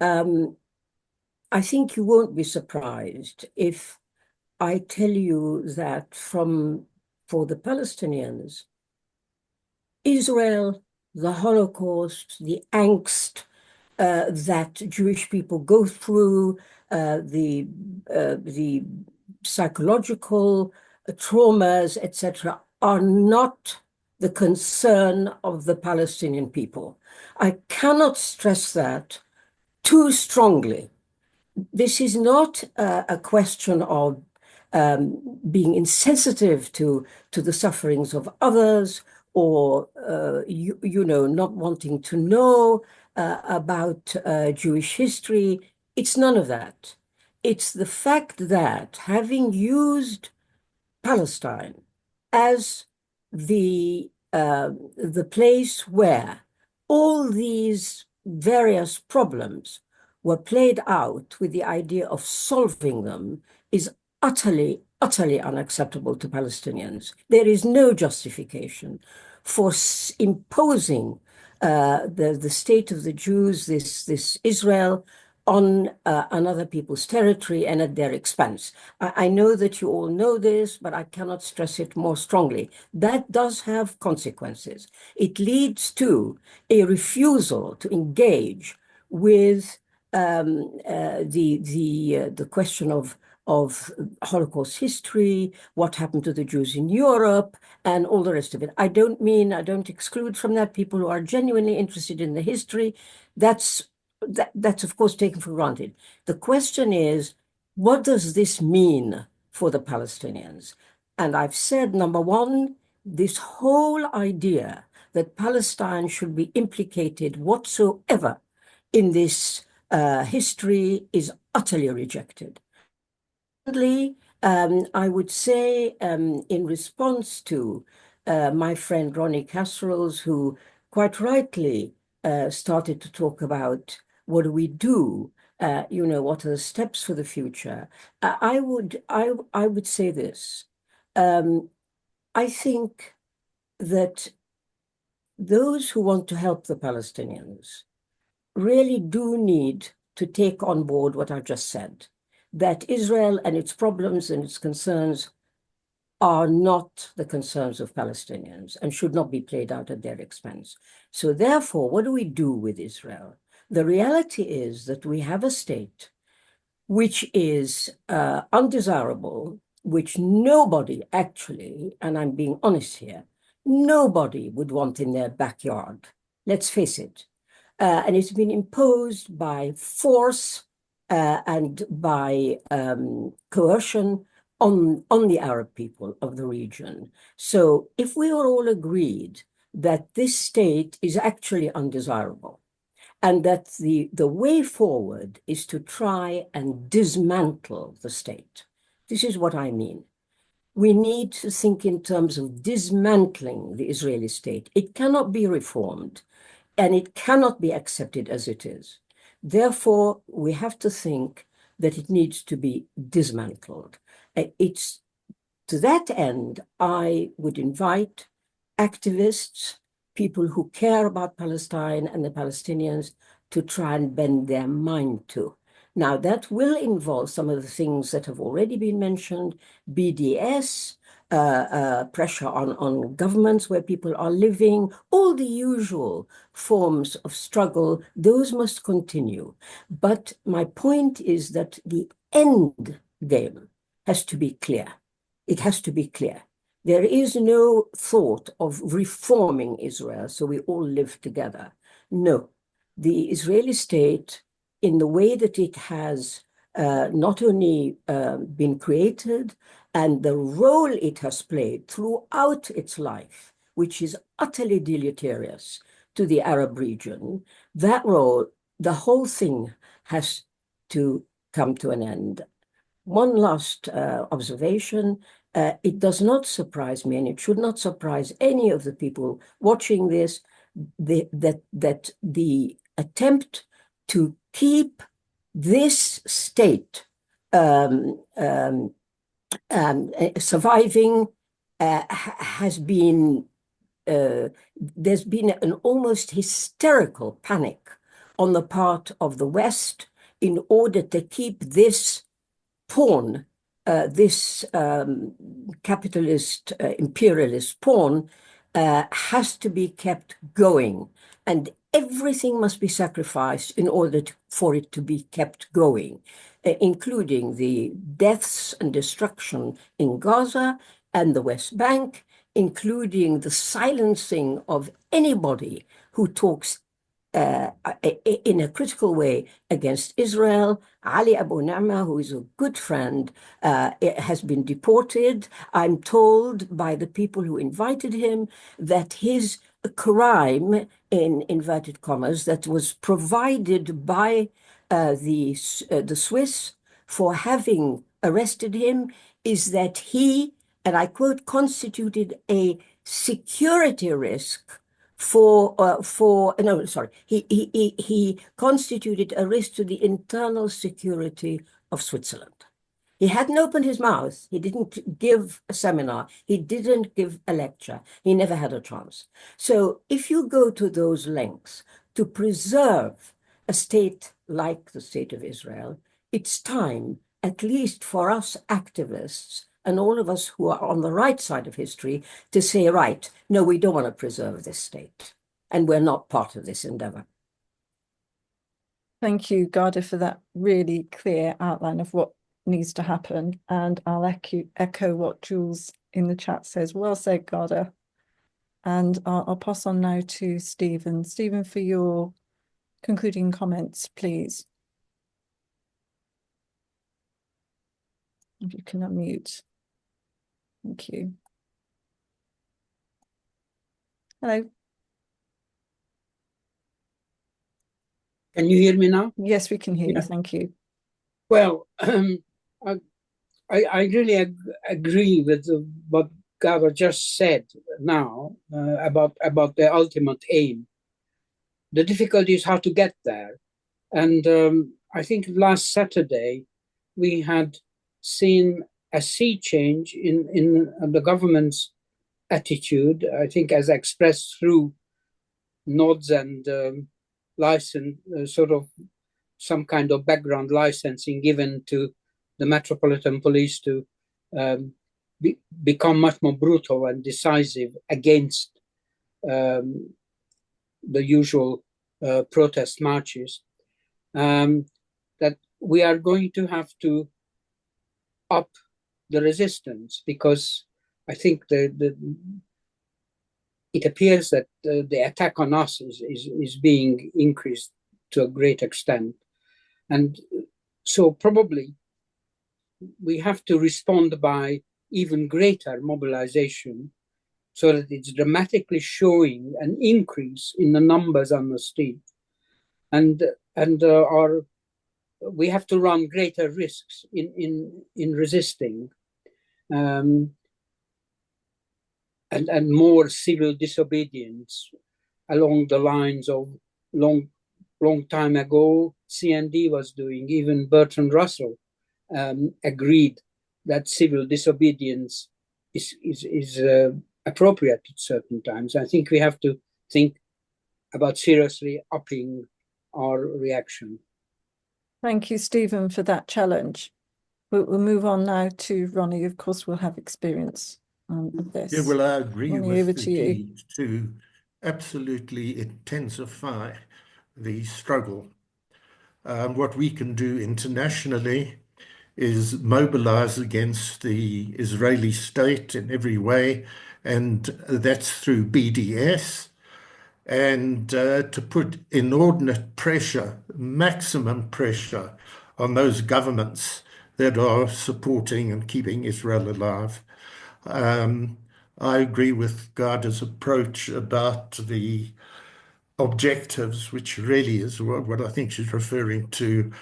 I think you won't be surprised if I tell you that for the Palestinians, Israel, the Holocaust, the angst that Jewish people go through, the psychological traumas, etc., are not the concern of the Palestinian people. I cannot stress that too strongly. This is not a question of being insensitive to the sufferings of others, or not wanting to know about Jewish history. It's none of that. It's the fact that, having used Palestine as the place where all these various problems were played out with the idea of solving them, is utterly, utterly unacceptable to Palestinians. There is no justification for imposing the state of the Jews, this Israel, on another people's territory and at their expense. I know that you all know this, but I cannot stress it more strongly. That does have consequences. It leads to a refusal to engage with the question of Holocaust history, what happened to the Jews in Europe, and all the rest of it. I don't exclude from that people who are genuinely interested in the history. That's of course taken for granted. The question is, what does this mean for the Palestinians? And I've said, number one, this whole idea that Palestine should be implicated whatsoever in this history is utterly rejected. Secondly, I would say, in response to my friend Ronnie Kasrils, who quite rightly started to talk about what do we do, what are the steps for the future, I would say this. I think that those who want to help the Palestinians really do need to take on board what I've just said, that Israel and its problems and its concerns are not the concerns of Palestinians and should not be played out at their expense. So therefore, what do we do with Israel? The reality is that we have a state which is undesirable, which nobody actually, and I'm being honest here, nobody would want in their backyard. Let's face it. And it's been imposed by force and by coercion on the Arab people of the region. So if we are all agreed that this state is actually undesirable and that the way forward is to try and dismantle the state, this is what I mean. We need to think in terms of dismantling the Israeli state. It cannot be reformed and it cannot be accepted as it is. Therefore, we have to think that it needs to be dismantled. It's to that end, I would invite activists, people who care about Palestine and the Palestinians, to try and bend their mind to. Now, that will involve some of the things that have already been mentioned, BDS, pressure on governments where people are living, all the usual forms of struggle, those must continue. But my point is that the end game has to be clear. It has to be clear. There is no thought of reforming Israel so we all live together. No, the Israeli state, in the way that it has not only been created and the role it has played throughout its life, which is utterly deleterious to the Arab region, that role, the whole thing has to come to an end. One last observation. It does not surprise me, and it should not surprise any of the people watching this, that the attempt to keep this state surviving has been, there's been an almost hysterical panic on the part of the West in order to keep this pawn, this capitalist, imperialist pawn has to be kept going. And everything must be sacrificed in order for it to be kept going, including the deaths and destruction in Gaza and the West Bank, including the silencing of anybody who talks in a critical way against Israel. Ali Abu Nama, who is a good friend, has been deported. I'm told by the people who invited him that his crime, in inverted commas, that was provided by the Swiss for having arrested him is that he, and I quote, constituted a security risk he constituted a risk to the internal security of Switzerland. He hadn't opened his mouth. He didn't give a seminar. He didn't give a lecture. He never had a chance. So if you go to those lengths to preserve a state like the State of Israel, it's time, at least for us activists, and all of us who are on the right side of history, to say, right, no, we don't want to preserve this state, and we're not part of this endeavor. Thank you, Ghada, for that really clear outline of what needs to happen. And I'll echo what Jules in the chat says. Well said, Ghada. And I'll pass on now to Stephen. Stephen, for your concluding comments, please. If you can unmute. Thank you. Hello. Can you hear me now? Yes, we can hear you. Thank you. Well, I really agree with what Ghada just said now about the ultimate aim. The difficulty is how to get there. And I think last Saturday we had seen a sea change in the government's attitude, I think as expressed through nods and license, sort of some kind of background licensing given to the Metropolitan Police to become much more brutal and decisive against the usual protest marches, that we are going to have to up the resistance, because I think it appears that the attack on us is being increased to a great extent. And so probably we have to respond by even greater mobilization, so that it's dramatically showing an increase in the numbers on the street. And we have to run greater risks in resisting, and more civil disobedience along the lines of long time ago CND was doing. Even Bertrand Russell agreed that civil disobedience is appropriate at certain times. I think we have to think about seriously upping our reaction. Thank you, Stephen, for that challenge. We'll move on now to Ronnie. Of course, we'll have experience of this. Yeah, well, I agree Ronnie, with the need to absolutely intensify the struggle. What we can do internationally is mobilize against the Israeli state in every way, and that's through BDS, and to put inordinate pressure, maximum pressure on those governments that are supporting and keeping Israel alive. I agree with Ghada's approach about the objectives, which really is what I think she's referring to.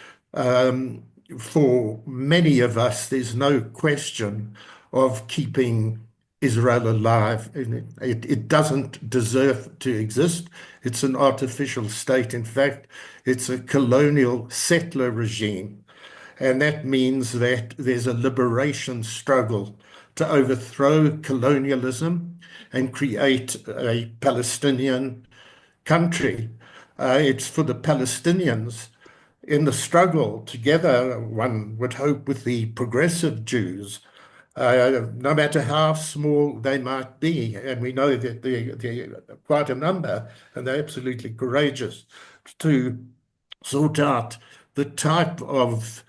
For many of us, there's no question of keeping Israel alive. It doesn't deserve to exist. It's an artificial state. In fact, it's a colonial settler regime. And that means that there's a liberation struggle to overthrow colonialism and create a Palestinian country. It's for the Palestinians in the struggle together, one would hope, with the progressive Jews, no matter how small they might be, and we know that they're quite a number, and they're absolutely courageous, to sort out the type of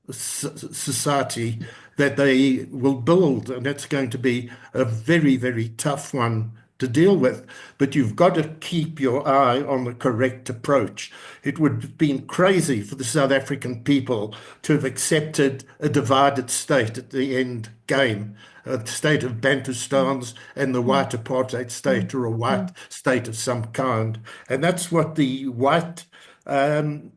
society that they will build, and that's going to be a very, very tough one to deal with. But you've got to keep your eye on the correct approach. It would have been crazy for the South African people to have accepted a divided state at the end game, a state of Bantustans and the white apartheid state, or a white state of some kind. And that's what the white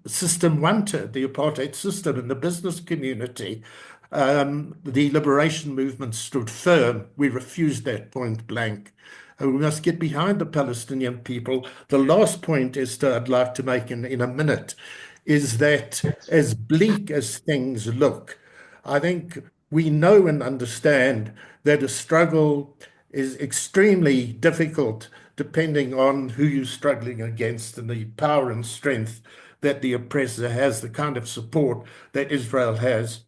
system wanted, the apartheid system, and the business community. The liberation movement stood firm. We refused that point blank. And we must get behind the Palestinian people. The last point I'd like to make in a minute is that as bleak as things look, I think we know and understand that a struggle is extremely difficult depending on who you're struggling against and the power and strength that the oppressor has, the kind of support that Israel has.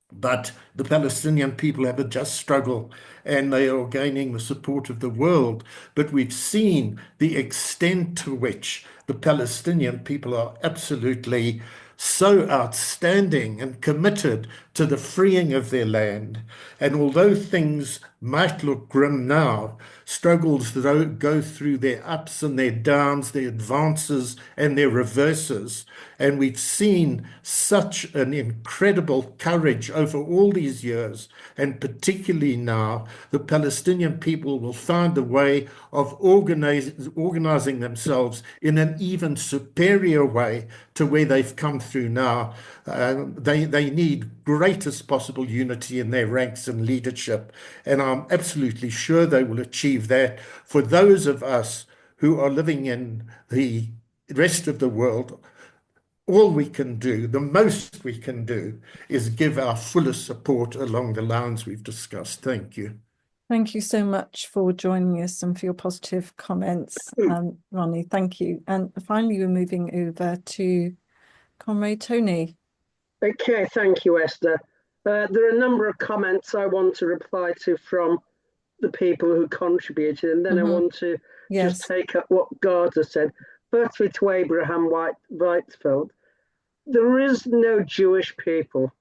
But the Palestinian people have a just struggle, and they are gaining the support of the world. But we've seen the extent to which the Palestinian people are absolutely so outstanding and committed to the freeing of their land. And although things might look grim now, struggles that go through their ups and their downs, their advances and their reverses. And we've seen such an incredible courage over all these years, and particularly now, the Palestinian people will find a way of organizing themselves in an even superior way to where they've come through now. They need greatest possible unity in their ranks and leadership, and I'm absolutely sure they will achieve that. For those of us who are living in the rest of the world, all we can do, the most we can do, is give our fullest support along the lines we've discussed. Thank you. Thank you so much for joining us and for your positive comments, Ronnie. Thank you. And finally, we're moving over to Comrade Tony. Okay, thank you, Esther. There are a number of comments I want to reply to from the people who contributed, and then I want to just take up what Ghada said. Firstly, to Abraham Weizfeld, there is no Jewish people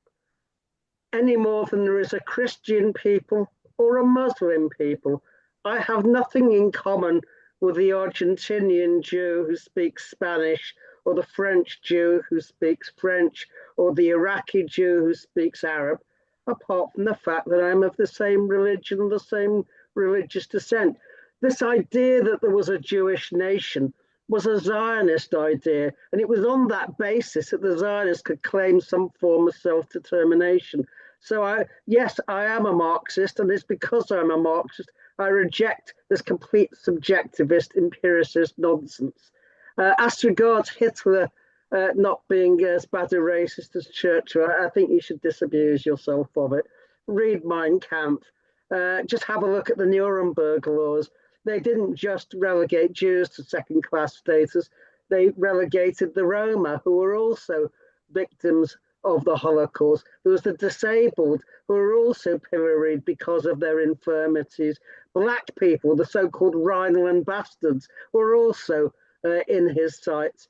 any more than there is a Christian people or a Muslim people. I have nothing in common with the Argentinian Jew who speaks Spanish, or the French Jew who speaks French, or the Iraqi Jew who speaks Arab, apart from the fact that I'm of the same religion, the same religious descent. This idea that there was a Jewish nation was a Zionist idea, and it was on that basis that the Zionists could claim some form of self-determination. So yes, I am a Marxist, and it's because I'm a Marxist I reject this complete subjectivist empiricist nonsense. As regards Hitler not being as bad a racist as Churchill, I think you should disabuse yourself of it. Read Mein Kampf. Just have a look at the Nuremberg laws. They didn't just relegate Jews to second-class status. They relegated the Roma, who were also victims of the Holocaust. There was the disabled, who were also pilloried because of their infirmities. Black people, the so-called Rhineland bastards, were also in his sights.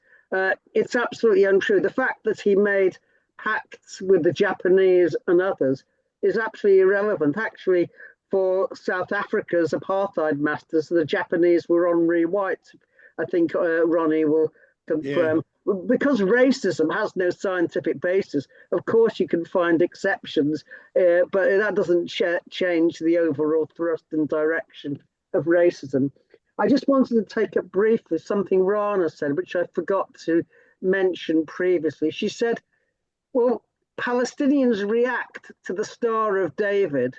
It's absolutely untrue. The fact that he made pacts with the Japanese and others is absolutely irrelevant. Actually, for South Africa's apartheid masters, the Japanese were Henri White. I think Ronnie will confirm. Yeah. Because racism has no scientific basis, of course you can find exceptions, but that doesn't change the overall thrust and direction of racism. I just wanted to take up briefly something Rana said, which I forgot to mention previously. She said, well, Palestinians react to the Star of David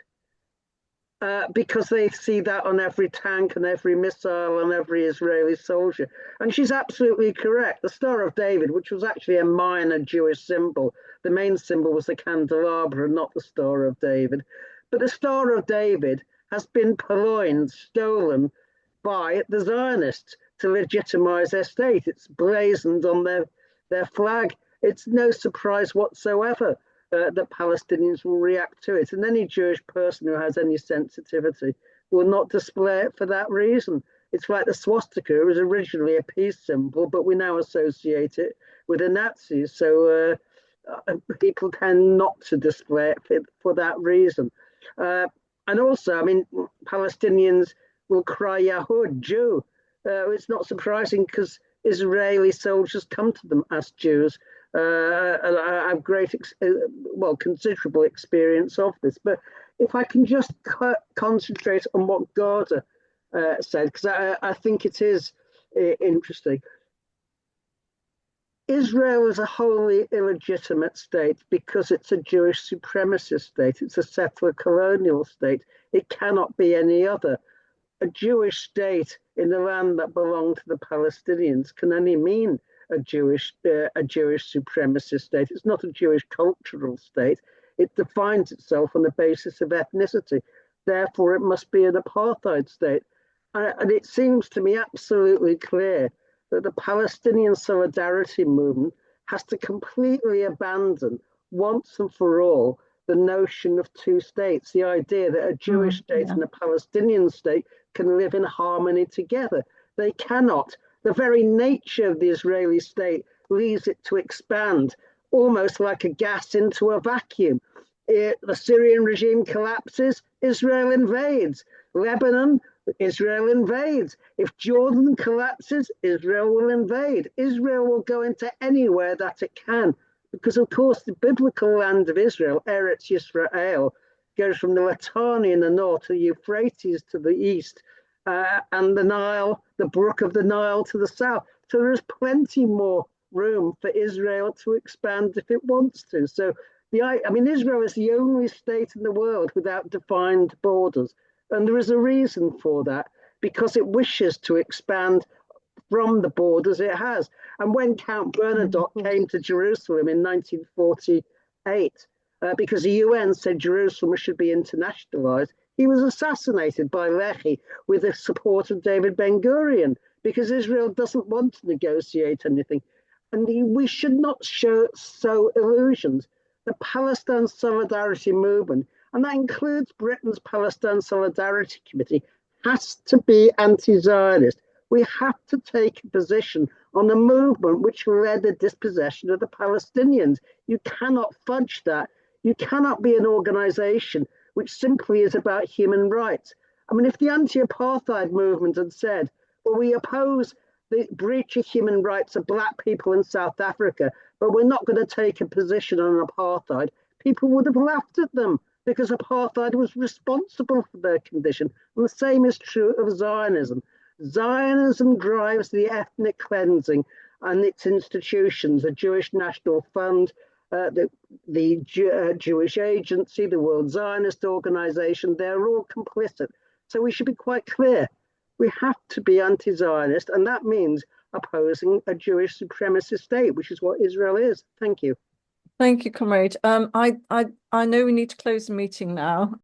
because they see that on every tank and every missile and every Israeli soldier. And she's absolutely correct. The Star of David, which was actually a minor Jewish symbol, the main symbol was the candelabra and not the Star of David. But the Star of David has been purloined, stolen by the Zionists to legitimize their state. It's blazoned on their flag. It's no surprise whatsoever that Palestinians will react to it. And any Jewish person who has any sensitivity will not display it for that reason. It's like the swastika was originally a peace symbol, but we now associate it with the Nazis. So people tend not to display it for that reason. And also, I mean, Palestinians will cry Yahud, Jew. It's not surprising because Israeli soldiers come to them as Jews. And I have considerable experience of this. But if I can just concentrate on what Ghada said, because I think it is interesting. Israel is a wholly illegitimate state because it's a Jewish supremacist state. It's a settler colonial state. It cannot be any other. A Jewish state in the land that belonged to the Palestinians can only mean a Jewish supremacist state. It's not a Jewish cultural state. It defines itself on the basis of ethnicity. Therefore, it must be an apartheid state. And it seems to me absolutely clear that the Palestinian solidarity movement has to completely abandon once and for all the notion of two states, the idea that a Jewish state and a Palestinian state can live in harmony together. They cannot. The very nature of the Israeli state leaves it to expand almost like a gas into a vacuum. The Syrian regime collapses, Israel invades. Lebanon, Israel invades. If Jordan collapses, Israel will invade. Israel will go into anywhere that it can, because of course the biblical land of Israel, Eretz Yisrael, goes from the Litani in the north to the Euphrates to the east, and the Nile, the brook of the Nile to the south. So there's plenty more room for Israel to expand if it wants to. So Israel is the only state in the world without defined borders. And there is a reason for that, because it wishes to expand from the borders it has. And when Count Bernadotte came to Jerusalem in 1948, because the UN said Jerusalem should be internationalized, he was assassinated by Lehi with the support of David Ben-Gurion, because Israel doesn't want to negotiate anything. And we should not sow illusions. The Palestine Solidarity Movement, and that includes Britain's Palestine Solidarity Committee, has to be anti-Zionist. We have to take a position on a movement which led the dispossession of the Palestinians. You cannot fudge that. You cannot be an organization which simply is about human rights. I mean, if the anti-apartheid movement had said, well, we oppose the breach of human rights of black people in South Africa, but we're not going to take a position on apartheid, people would have laughed at them because apartheid was responsible for their condition. And the same is true of Zionism. Zionism drives the ethnic cleansing and its institutions, the Jewish National Fund, the Jewish Agency, the World Zionist Organization, they're all complicit. So we should be quite clear. We have to be anti-Zionist, and that means opposing a Jewish supremacist state, which is what Israel is. Thank you. Thank you, comrade. I know we need to close the meeting now.